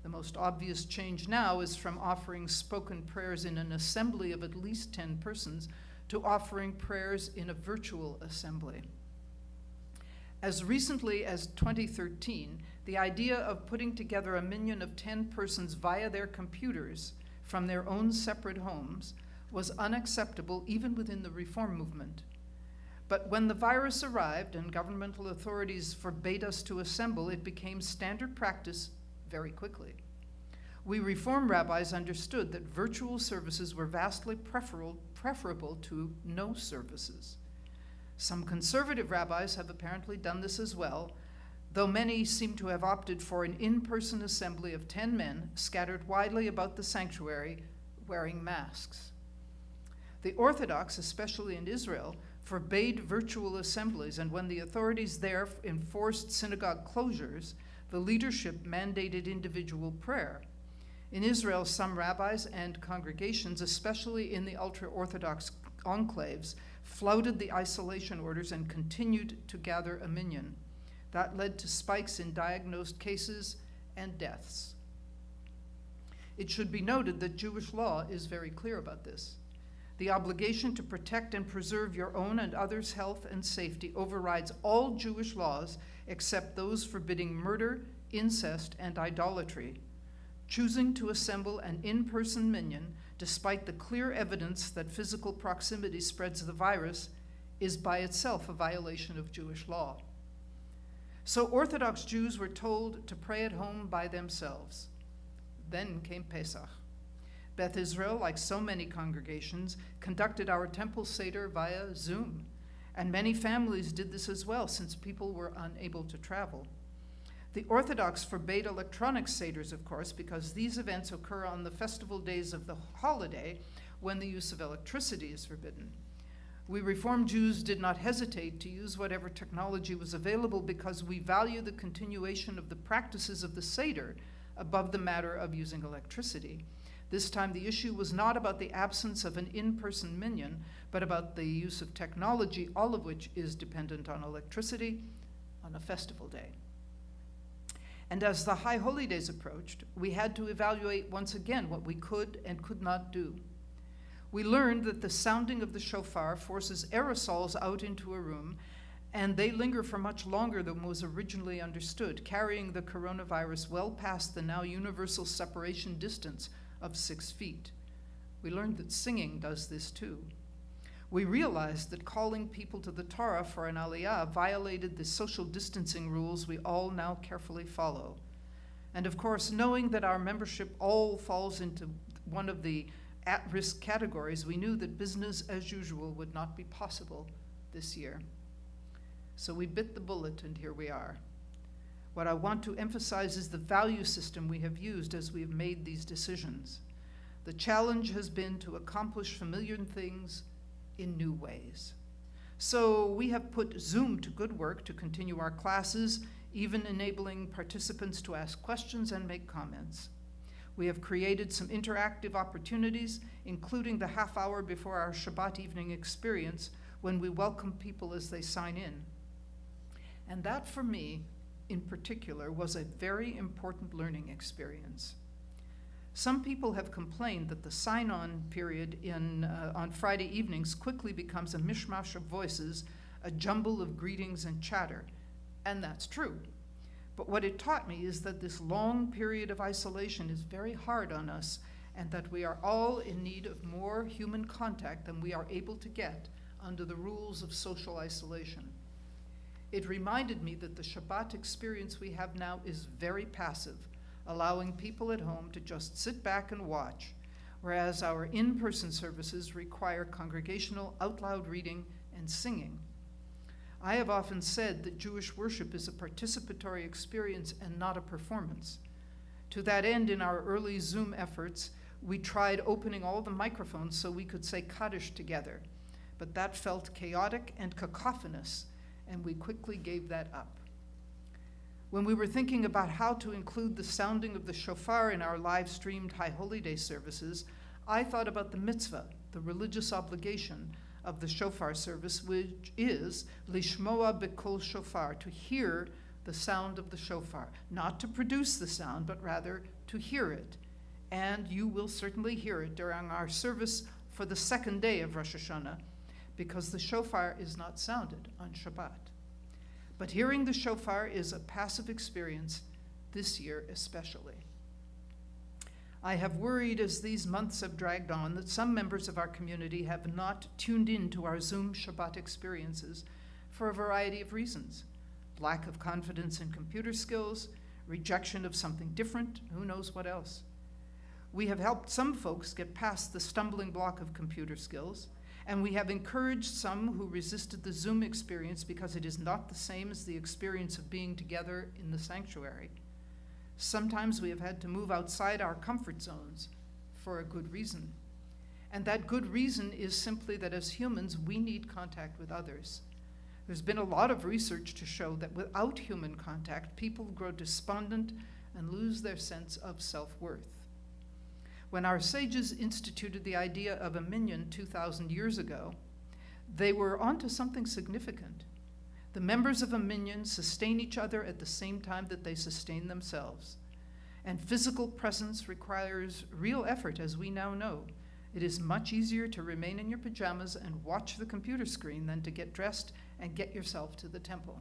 The most obvious change now is from offering spoken prayers in an assembly of at least 10 persons to offering prayers in a virtual assembly. As recently as 2013, the idea of putting together a minyan of 10 persons via their computers from their own separate homes was unacceptable even within the Reform movement. But when the virus arrived and governmental authorities forbade us to assemble, it became standard practice very quickly. We Reform rabbis understood that virtual services were vastly preferable to no services. Some conservative rabbis have apparently done this as well, though many seem to have opted for an in-person assembly of 10 men scattered widely about the sanctuary wearing masks. The Orthodox, especially in Israel, forbade virtual assemblies, and when the authorities there enforced synagogue closures, the leadership mandated individual prayer. In Israel, some rabbis and congregations, especially in the ultra-Orthodox enclaves, flouted the isolation orders and continued to gather a minyan. That led to spikes in diagnosed cases and deaths. It should be noted that Jewish law is very clear about this. The obligation to protect and preserve your own and others' health and safety overrides all Jewish laws except those forbidding murder, incest, and idolatry. Choosing to assemble an in-person minyan, despite the clear evidence that physical proximity spreads the virus, is by itself a violation of Jewish law. So Orthodox Jews were told to pray at home by themselves. Then came Pesach. Beth Israel, like so many congregations, conducted our temple Seder via Zoom, and many families did this as well since people were unable to travel. The Orthodox forbade electronic Seders, of course, because these events occur on the festival days of the holiday when the use of electricity is forbidden. We Reform Jews did not hesitate to use whatever technology was available because we value the continuation of the practices of the Seder above the matter of using electricity. This time the issue was not about the absence of an in-person minyan, but about the use of technology, all of which is dependent on electricity on a festival day. And as the High Holy Days approached, we had to evaluate once again what we could and could not do. We learned that the sounding of the shofar forces aerosols out into a room, and they linger for much longer than was originally understood, carrying the coronavirus well past the now universal separation distance of 6 feet. We learned that singing does this too. We realized that calling people to the Torah for an aliyah violated the social distancing rules we all now carefully follow. And of course, knowing that our membership all falls into one of the at-risk categories, we knew that business as usual would not be possible this year. So we bit the bullet, and here we are. What I want to emphasize is the value system we have used as we have made these decisions. The challenge has been to accomplish familiar things in new ways. So we have put Zoom to good work to continue our classes, even enabling participants to ask questions and make comments. We have created some interactive opportunities, including the half hour before our Shabbat evening experience, when we welcome people as they sign in. And that, for me, in particular, was a very important learning experience. Some people have complained that the sign-on period on Friday evenings quickly becomes a mishmash of voices, a jumble of greetings and chatter, and that's true. But what it taught me is that this long period of isolation is very hard on us, and that we are all in need of more human contact than we are able to get under the rules of social isolation. It reminded me that the Shabbat experience we have now is very passive, allowing people at home to just sit back and watch, whereas our in-person services require congregational out-loud reading and singing. I have often said that Jewish worship is a participatory experience and not a performance. To that end, in our early Zoom efforts, we tried opening all the microphones so we could say Kaddish together, but that felt chaotic and cacophonous, and we quickly gave that up. When we were thinking about how to include the sounding of the shofar in our live-streamed High Holy Day services, I thought about the mitzvah, the religious obligation of the shofar service, which is lishmoa b'kol shofar, to hear the sound of the shofar, not to produce the sound, but rather to hear it. And you will certainly hear it during our service for the second day of Rosh Hashanah, because the shofar is not sounded on Shabbat. But hearing the shofar is a passive experience, this year especially. I have worried as these months have dragged on that some members of our community have not tuned in to our Zoom Shabbat experiences for a variety of reasons. Lack of confidence in computer skills, rejection of something different, who knows what else. We have helped some folks get past the stumbling block of computer skills, and we have encouraged some who resisted the Zoom experience because it is not the same as the experience of being together in the sanctuary. Sometimes we have had to move outside our comfort zones for a good reason. And that good reason is simply that as humans, we need contact with others. There's been a lot of research to show that without human contact, people grow despondent and lose their sense of self-worth. When our sages instituted the idea of a minyan 2,000 years ago, they were onto something significant. The members of a minyan sustain each other at the same time that they sustain themselves. And physical presence requires real effort, as we now know. It is much easier to remain in your pajamas and watch the computer screen than to get dressed and get yourself to the temple.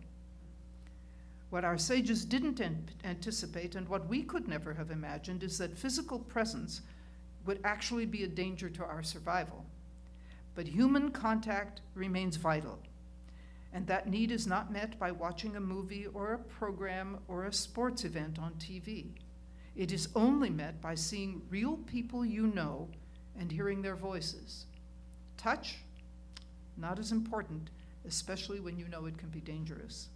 What our sages didn't anticipate, and what we could never have imagined, is that physical presence would actually be a danger to our survival. But human contact remains vital, and that need is not met by watching a movie or a program or a sports event on TV. It is only met by seeing real people you know and hearing their voices. Touch, not as important, especially when you know it can be dangerous.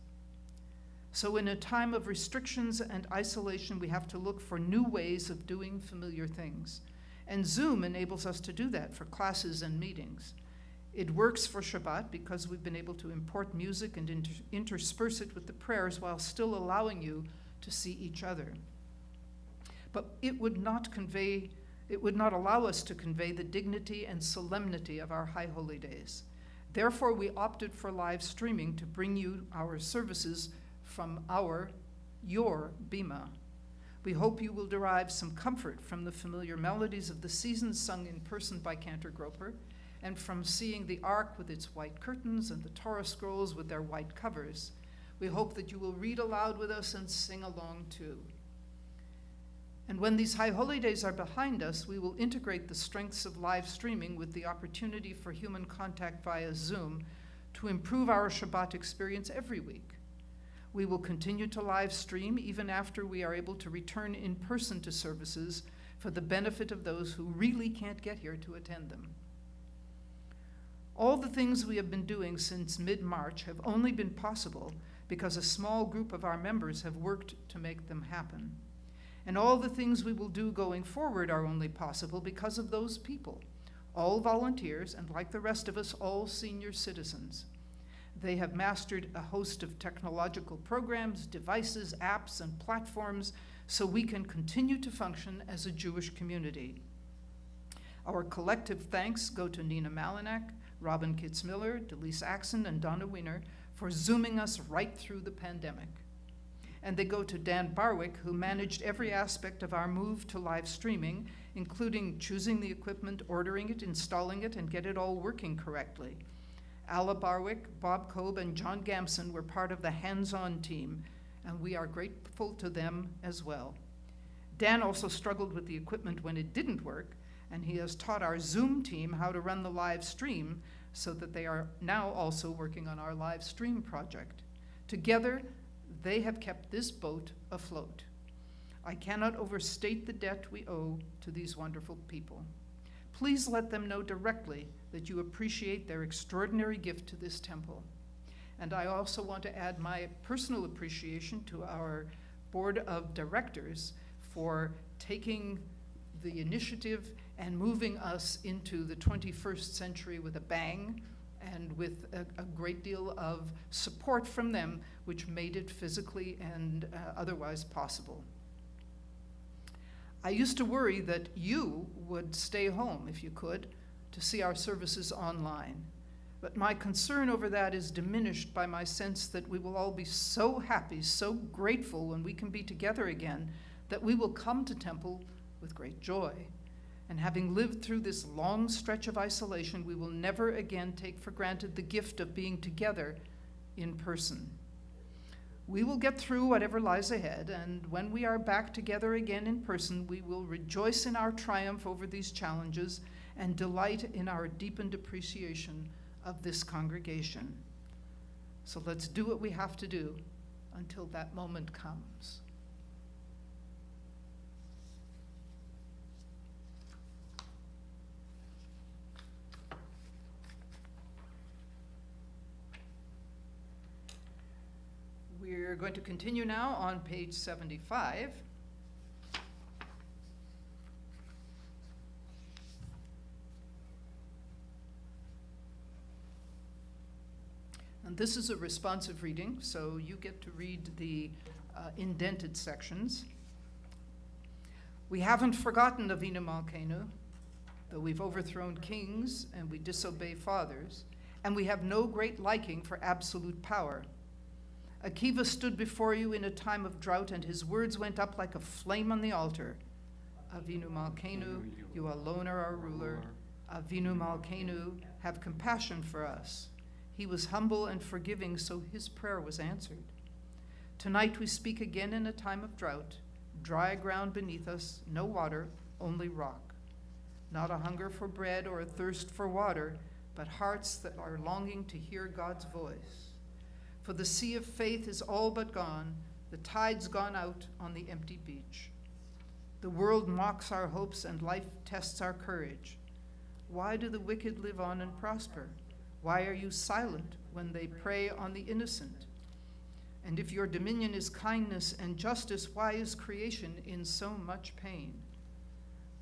So in a time of restrictions and isolation, we have to look for new ways of doing familiar things. And Zoom enables us to do that for classes and meetings. It works for Shabbat because we've been able to import music and intersperse it with the prayers while still allowing you to see each other. But it would not allow us to convey the dignity and solemnity of our High Holy Days. Therefore, we opted for live streaming to bring you our services from your bima. We hope you will derive some comfort from the familiar melodies of the seasons sung in person by Cantor Groper, and from seeing the Ark with its white curtains and the Torah scrolls with their white covers. We hope that you will read aloud with us and sing along too. And when these High Holy Days are behind us, we will integrate the strengths of live streaming with the opportunity for human contact via Zoom to improve our Shabbat experience every week. We will continue to live stream even after we are able to return in person to services for the benefit of those who really can't get here to attend them. All the things we have been doing since mid-March have only been possible because a small group of our members have worked to make them happen. And all the things we will do going forward are only possible because of those people, all volunteers, and like the rest of us, all senior citizens. They have mastered a host of technological programs, devices, apps, and platforms so we can continue to function as a Jewish community. Our collective thanks go to Nina Malinak, Robin Kitzmiller, Delise Axon, and Donna Wiener for zooming us right through the pandemic. And they go to Dan Barwick, who managed every aspect of our move to live streaming, including choosing the equipment, ordering it, installing it, and get it all working correctly. Alla Barwick, Bob Kobe, and John Gamson were part of the hands-on team, and we are grateful to them as well. Dan also struggled with the equipment when it didn't work, and he has taught our Zoom team how to run the live stream so that they are now also working on our live stream project. Together, they have kept this boat afloat. I cannot overstate the debt we owe to these wonderful people. Please let them know directly that you appreciate their extraordinary gift to this temple. And I also want to add my personal appreciation to our board of directors for taking the initiative and moving us into the 21st century with a bang and with a great deal of support from them, which made it physically and otherwise possible. I used to worry that you would stay home, if you could, to see our services online. But my concern over that is diminished by my sense that we will all be so happy, so grateful when we can be together again, that we will come to temple with great joy. And having lived through this long stretch of isolation, we will never again take for granted the gift of being together in person. We will get through whatever lies ahead, and when we are back together again in person, we will rejoice in our triumph over these challenges and delight in our deepened appreciation of this congregation. So let's do what we have to do until that moment comes. We're going to continue now on page 75. And this is a responsive reading, so you get to read the indented sections. We haven't forgotten Avinu Malkeinu, though we've overthrown kings and we disobey fathers, and we have no great liking for absolute power. Akiva stood before you in a time of drought, and his words went up like a flame on the altar. Avinu Malkeinu, you alone are our ruler. Avinu Malkeinu, have compassion for us. He was humble and forgiving, so his prayer was answered. Tonight we speak again in a time of drought, dry ground beneath us, no water, only rock. Not a hunger for bread or a thirst for water, but hearts that are longing to hear God's voice. For the sea of faith is all but gone, the tide's gone out on the empty beach. The world mocks our hopes and life tests our courage. Why do the wicked live on and prosper? Why are you silent when they prey on the innocent? And if your dominion is kindness and justice, why is creation in so much pain?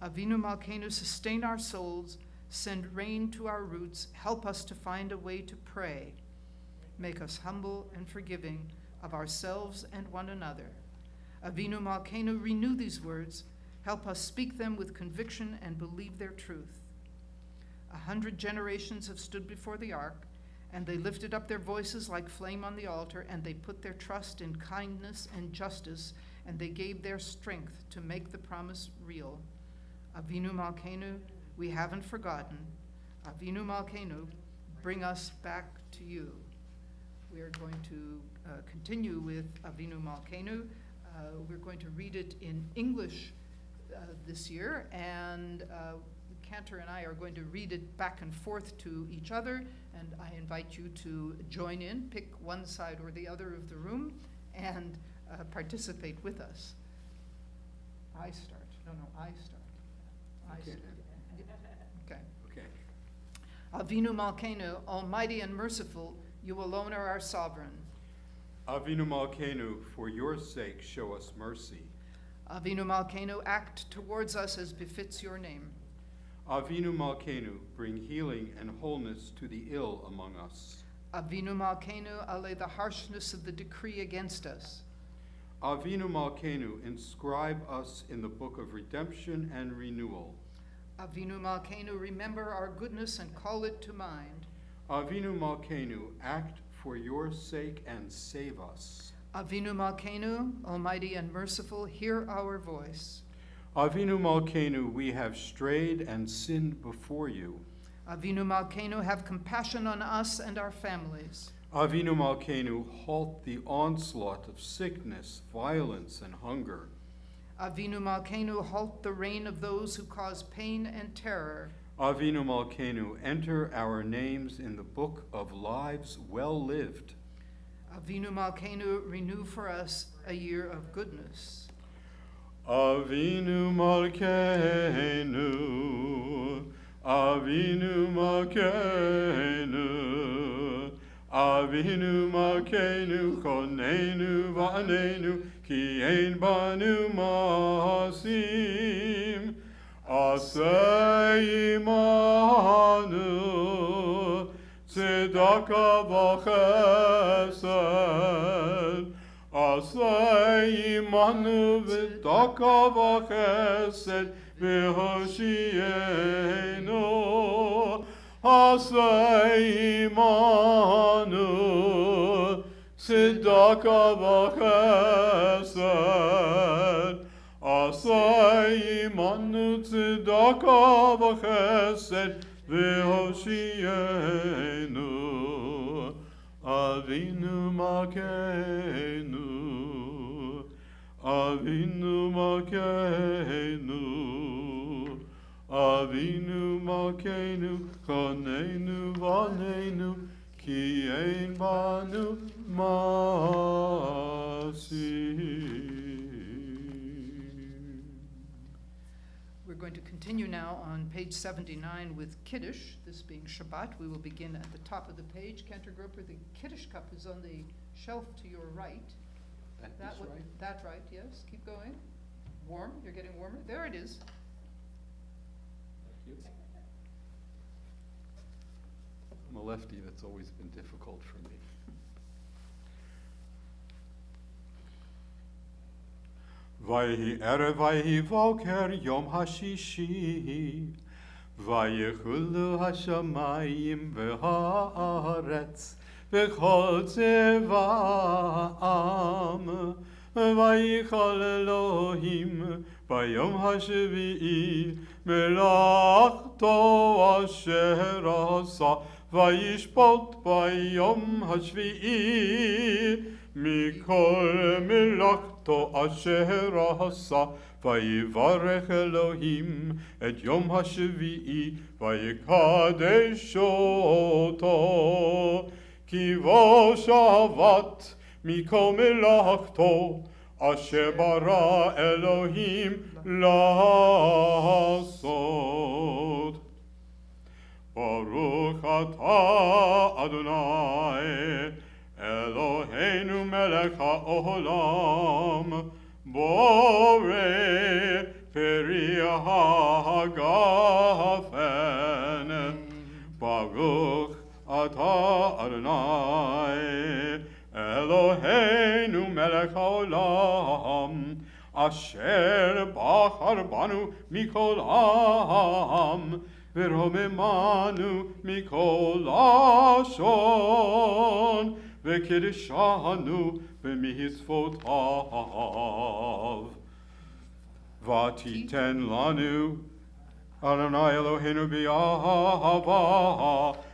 Avinu Malkeinu, sustain our souls, send rain to our roots, help us to find a way to pray. Make us humble and forgiving of ourselves and one another. Avinu Malkeinu, renew these words. Help us speak them with conviction and believe their truth. 100 generations have stood before the ark, and they lifted up their voices like flame on the altar, and they put their trust in kindness and justice, and they gave their strength to make the promise real. Avinu Malkeinu, we haven't forgotten. Avinu Malkeinu, bring us back to you. We are going to continue with Avinu Malkeinu. We're going to read it in English this year, and Cantor and I are going to read it back and forth to each other, and I invite you to join in, pick one side or the other of the room, and participate with us. I start. I start. Okay. Okay. Avinu Malkeinu, almighty and merciful, you alone are our sovereign. Avinu Malkeinu, for your sake show us mercy. Avinu Malkeinu, act towards us as befits your name. Avinu Malkeinu, bring healing and wholeness to the ill among us. Avinu Malkeinu, allay the harshness of the decree against us. Avinu Malkeinu, inscribe us in the book of redemption and renewal. Avinu Malkeinu, remember our goodness and call it to mind. Avinu Malkeinu, act for your sake and save us. Avinu Malkeinu, almighty and merciful, hear our voice. Avinu Malkeinu, we have strayed and sinned before you. Avinu Malkeinu, have compassion on us and our families. Avinu Malkeinu, halt the onslaught of sickness, violence, and hunger. Avinu Malkeinu, halt the reign of those who cause pain and terror. Avinu Malkeinu, enter our names in the book of lives well lived. Avinu Malkeinu, renew for us a year of goodness. Avinu Malkeinu, Avinu Malkeinu, Avinu Malkeinu, Konenu Vanenu, Ki ein banu masim, Asei imanu, Tzedaka v'chesed, Asei imanu v'tzedaka v'chesed, v'hoshienu, Asei imanu, tzedaka v'chesed, Asei imanu tzedaka v'chesed, v'hoshienu. Avinu Malkeinu, Avinu Malkeinu, Avinu Malkeinu, Konenu Vanenu, Ki ein banu masim. We're going to continue now on page 79 with Kiddush, this being Shabbat. We will begin at the top of the page. Cantor Groper, the Kiddush cup is on the shelf to your right. That's right. That right, yes. Keep going. Warm, you're getting warmer. There it is. Thank you. I'm a lefty, that's always been difficult for me. Vayhi erev vayhi voker yom hashishi, vayechulu hashamayim v'haaretz v'chol tzevaam, vayichal Elohim bayom hashvi'i melachto asher asa, vayishpot bayom hashvi'i mikol melachto asher asa, vayivarech Elohim et yom hashvi'i vayikadesh oto, ki vo shavat mikol melachto asher bara Elohim lasot. Baruch atah Adonai Eloheinu melech ha'olam, borei peri ha'gafen. Baruch atah Adonai Eloheinu melech ha'olam, asher bachar banu mikol am, v'romemanu mikol lashon, v'kiddushanu b'mitzvotav. V'titen lanu Adonai Eloheinu b'yahava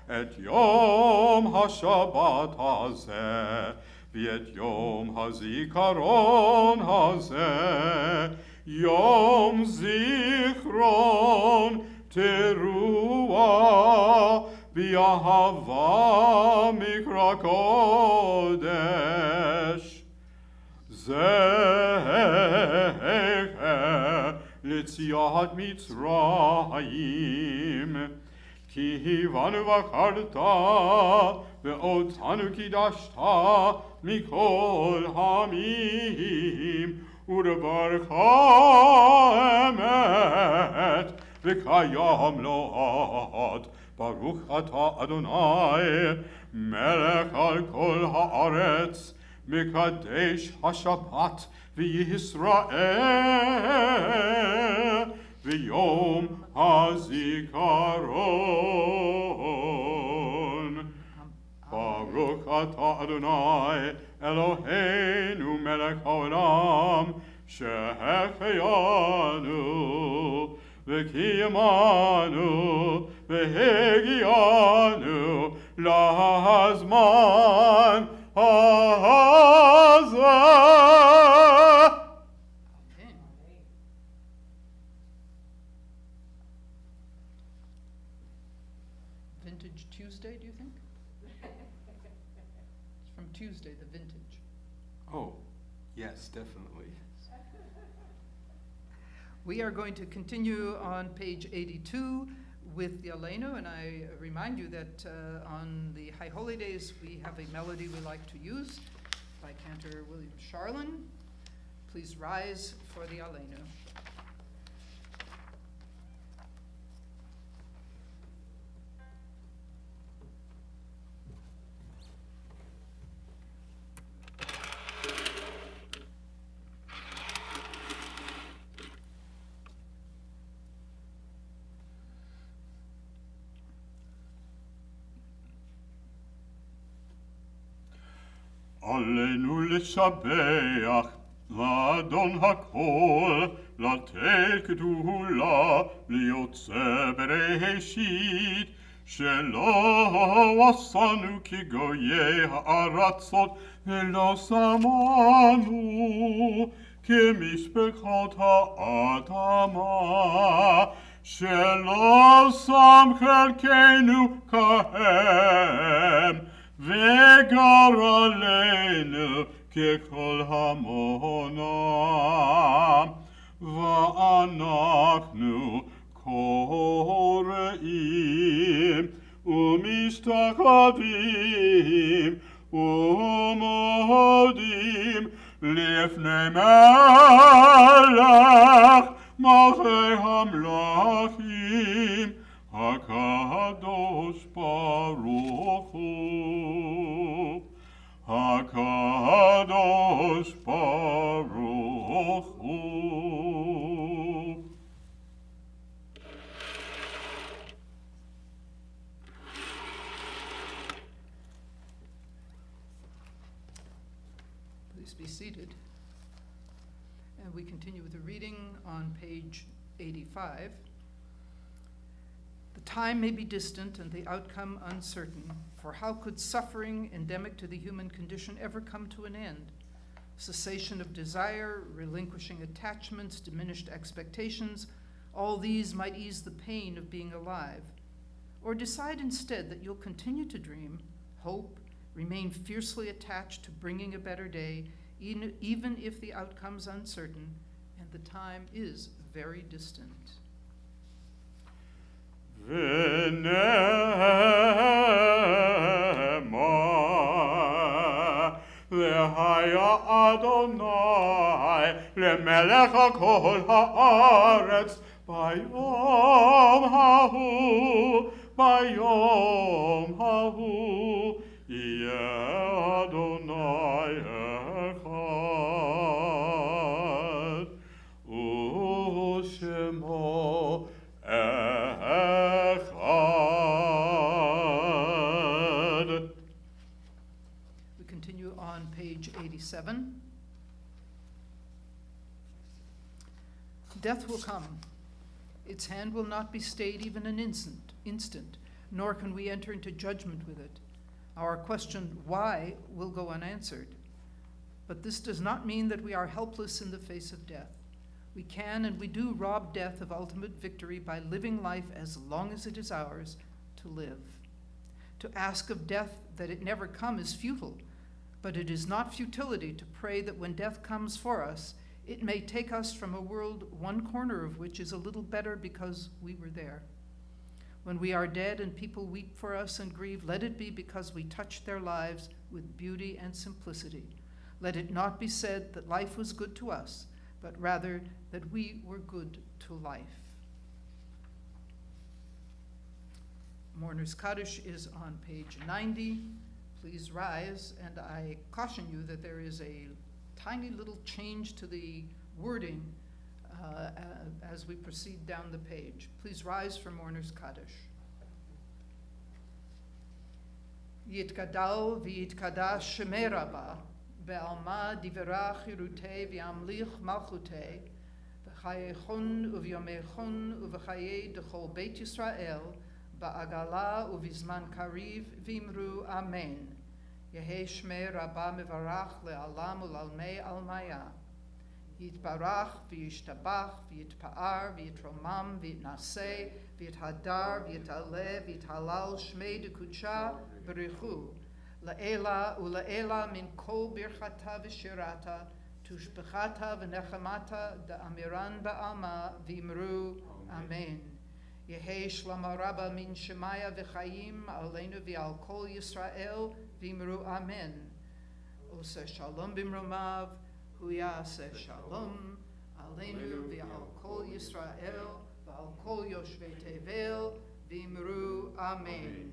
et yom hashabat hazeh, v'et yom hazikaron hazeh, yom zichron teruah b'yahava mikra kodesh. Zecher ליציאת מצרים. כי הבנו בחרת, ואותנו קידשת מכל העמים, ודברך אמת, וקיים לעד. ברוך אתה אדוני, מלך על כל הארץ, מקדש השבת וישראל, ויום הזיכרון. ברוך אתה אדוני, אלוהינו מלך העולם, שהחיינו וקיימנו והגיענו לזמן הזה. Vintage Tuesday, do you think? It's from Tuesday, the vintage. Oh, yes, definitely. We are going to continue on page 82 with the Eleno, and I remind you that on the High Holy Days we have a melody we like to use by Cantor William Charlin. Please rise for the Eleno. עלינו לשבח לאדון הכל, לתת גדולה ליוצא בראשית, שלא עשנו כגויי הארצות ולא שמנו כמשפחות האדמה, שלא שם חלקנו כהם וגר עלינו ככל המונם, ואנחנו קוראים ומשתחווים ומודים לפני מלך מלכי המלכים, הקדוש ברוך הוא, הקדוש ברוך הוא. Please be seated. And we continue with the reading on page 85. The time may be distant and the outcome uncertain, for how could suffering endemic to the human condition ever come to an end? Cessation of desire, relinquishing attachments, diminished expectations, all these might ease the pain of being alive. Or decide instead that you'll continue to dream, hope, remain fiercely attached to bringing a better day, even if the outcome's uncertain and the time is very distant. ונאמר להיה אדוני למלך כל הארץ ביום ההוא יהיה אדוני אחד ושמו We continue on page 87. Death will come. Its hand will not be stayed even an instant, nor can we enter into judgment with it. Our question, why, will go unanswered. But this does not mean that we are helpless in the face of death. We can and we do rob death of ultimate victory by living life as long as it is ours to live. To ask of death that it never come is futile, but it is not futility to pray that when death comes for us, It may take us from a world one corner of which is a little better because we were there. When we are dead and people weep for us and grieve, let it be because we touched their lives with beauty and simplicity. Let it not be said that life was good to us, but rather that we were good to life. Mourner's Kaddish is on page 90. Please rise, and I caution you that there is a tiny little change to the wording as we proceed down the page. Please rise for Mourner's Kaddish. Yitgadal v'yitkadash Shema Rabba be'alma divrach hirutei v'amlich malchutei v'chayechon uvyomechon uv'chayei d'chol Beit Yisrael ba'agala uvizman kariv v'imru amen. Yehi Shema Rabba mevarach le'alam u'lalmei almaya. Yitbarach v'yishtabach v'yitpa'ar v'yitromam v'yitnaseh v'yithadar v'yitale v'yithalal Shmei dekudsha b'richu la'ela u'la'ela min kol birchata v'shirata tushbechata v'nechamata da'amiran ba'alma v'imru amen. Yehi Shlama Rabba min Shemaya v'chayim Eleno v'al kol Yisrael v'imru amen. Oseh shalom b'mromav Hu yaseh shalom Eleno v'al kol Yisrael v'al kol yoshvei tevel v'imru amen.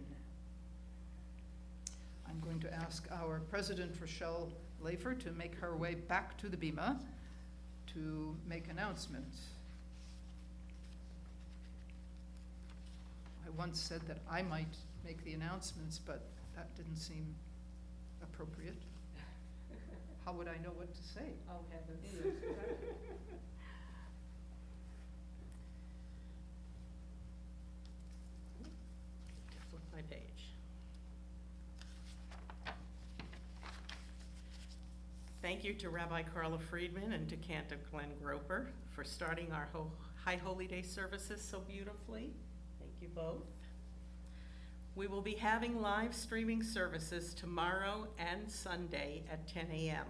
I'm going to ask our President Rochelle Lafer to make her way back to the bima to make announcements. I once said that I might make the announcements, but that didn't seem appropriate. How would I know what to say? Oh, heavens. Flip my page. Thank you to Rabbi Carla Friedman and to Cantor Glenn Groper for starting our High Holy Day services so beautifully. Thank you both. We will be having live streaming services tomorrow and Sunday at 10 a.m.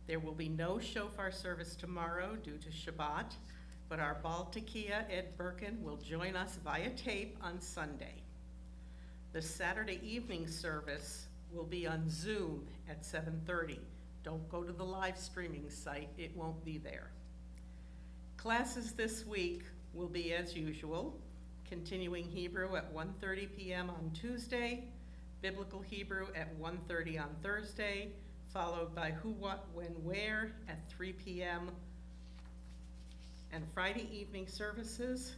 There will be no shofar service tomorrow due to Shabbat, but our Baal Tekiah Ed Birkin will join us via tape on Sunday. The Saturday evening service will be on Zoom at 7:30. Don't go to the live streaming site, it won't be there. Classes this week will be as usual. Continuing Hebrew at 1:30 p.m. on Tuesday, Biblical Hebrew at 1:30 on Thursday, followed by Who, What, When, Where at 3 p.m. And Friday evening services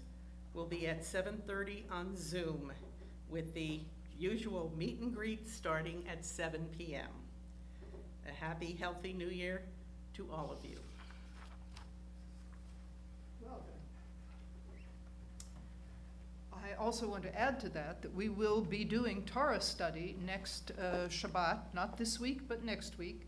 will be at 7:30 on Zoom, with the usual meet and greet starting at 7 p.m. A happy, healthy New Year to all of you. I also want to add to that we will be doing Torah study next Shabbat, not this week, but next week,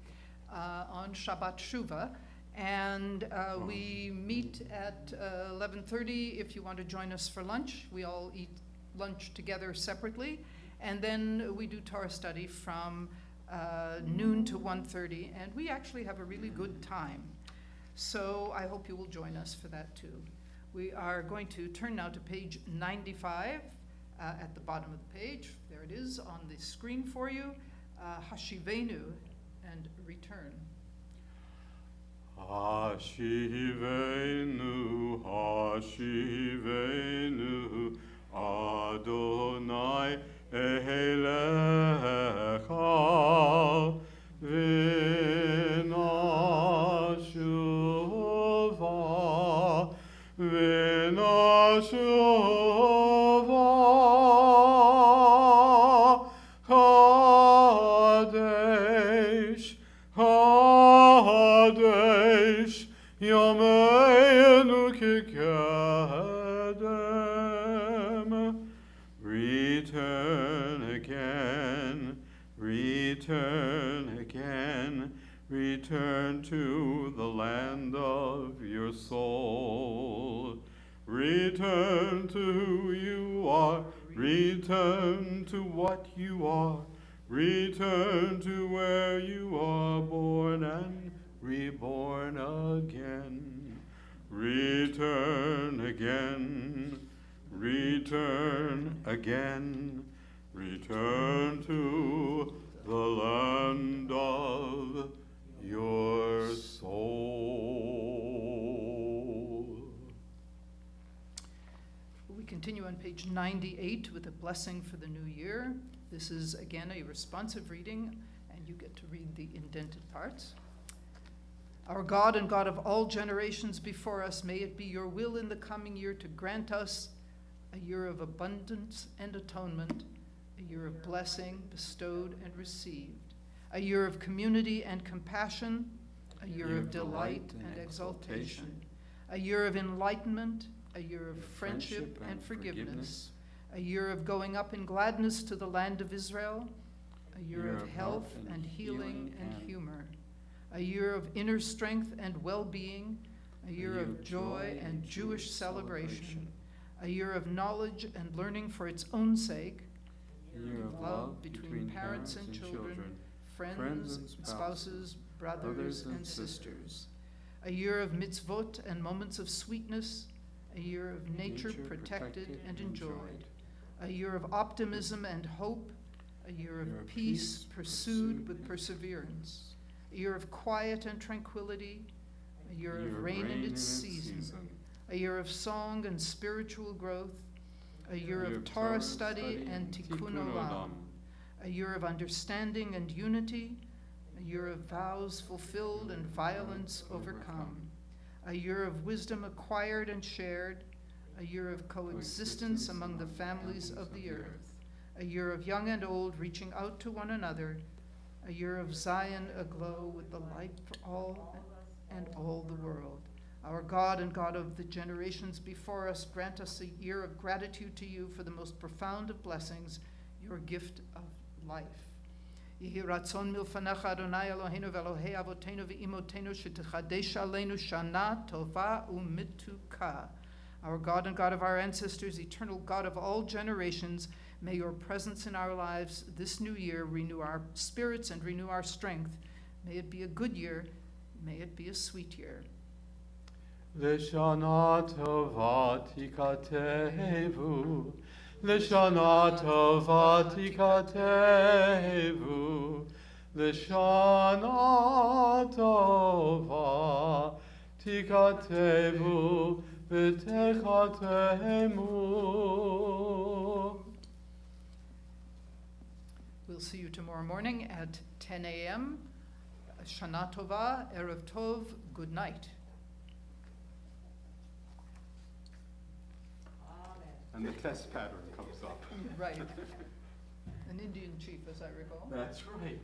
on Shabbat Shuvah. And we meet at 11:30 if you want to join us for lunch. We all eat lunch together separately. And then we do Torah study from noon to 1:30. And we actually have a really good time. So I hope you will join us for that too. We are going to turn now to page 95 at the bottom of the page. There it is on the screen for you. Hashivenu and return. Hashivenu, Hashivenu, Adonai Elecha, V'nashuva, V'nashuva, Kaddish, Kaddish, Yameinu Kikedem. Return again, return again, return to the land of your soul. Return to who you are, return to what you are, return to where you are born, and reborn again. Return again, return again, return to the land of your soul. We continue on page 98 with a blessing for the new year. This is again a responsive reading, and you get to read the indented parts. Our God and God of all generations before us, may it be your will in the coming year to grant us a year of abundance and atonement, a year of blessing bestowed and received, a year of community and compassion, a year of delight and exaltation, a year of enlightenment, a year of friendship and forgiveness, a year of going up in gladness to the land of Israel, a year of health and healing and humor, a year of inner strength and well-being, a year of joy and Jewish celebration, a year of knowledge and learning for its own sake, A year of love between parents and children, friends and spouses, brothers and sisters, a year of mitzvot and moments of sweetness, a year of nature protected and enjoyed, a year of optimism and hope, a year of peace pursued with perseverance, a year of quiet and tranquility, a year of rain in its season, a year of song and spiritual growth, a year of Torah study and tikkun olam, a year of understanding and unity, a year of vows fulfilled and violence overcome, a year of wisdom acquired and shared, a year of coexistence among the families of the earth, a year of young and old reaching out to one another, a year of Zion aglow with the light for all and all the world. Our God and God of the generations before us, grant us a year of gratitude to you for the most profound of blessings, your gift of life. Yehi ratzon milfanecha Adonai Eloheinu ve'Elohei avotenu ve'imotenu shetechadesh aleinu shana tova umituka. Our God and God of our ancestors, eternal God of all generations, may your presence in our lives this new year renew our spirits and renew our strength. May it be a good year. May it be a sweet year. L'shana tova tikatevu, L'shana tova tikatevu, L'shana tova tikatevu, v'techatemu. We'll see you tomorrow morning at 10 a.m. Shana Tova, Erev Tov, good night. And the test pattern comes up. Right. An Indian chief, as I recall. That's right.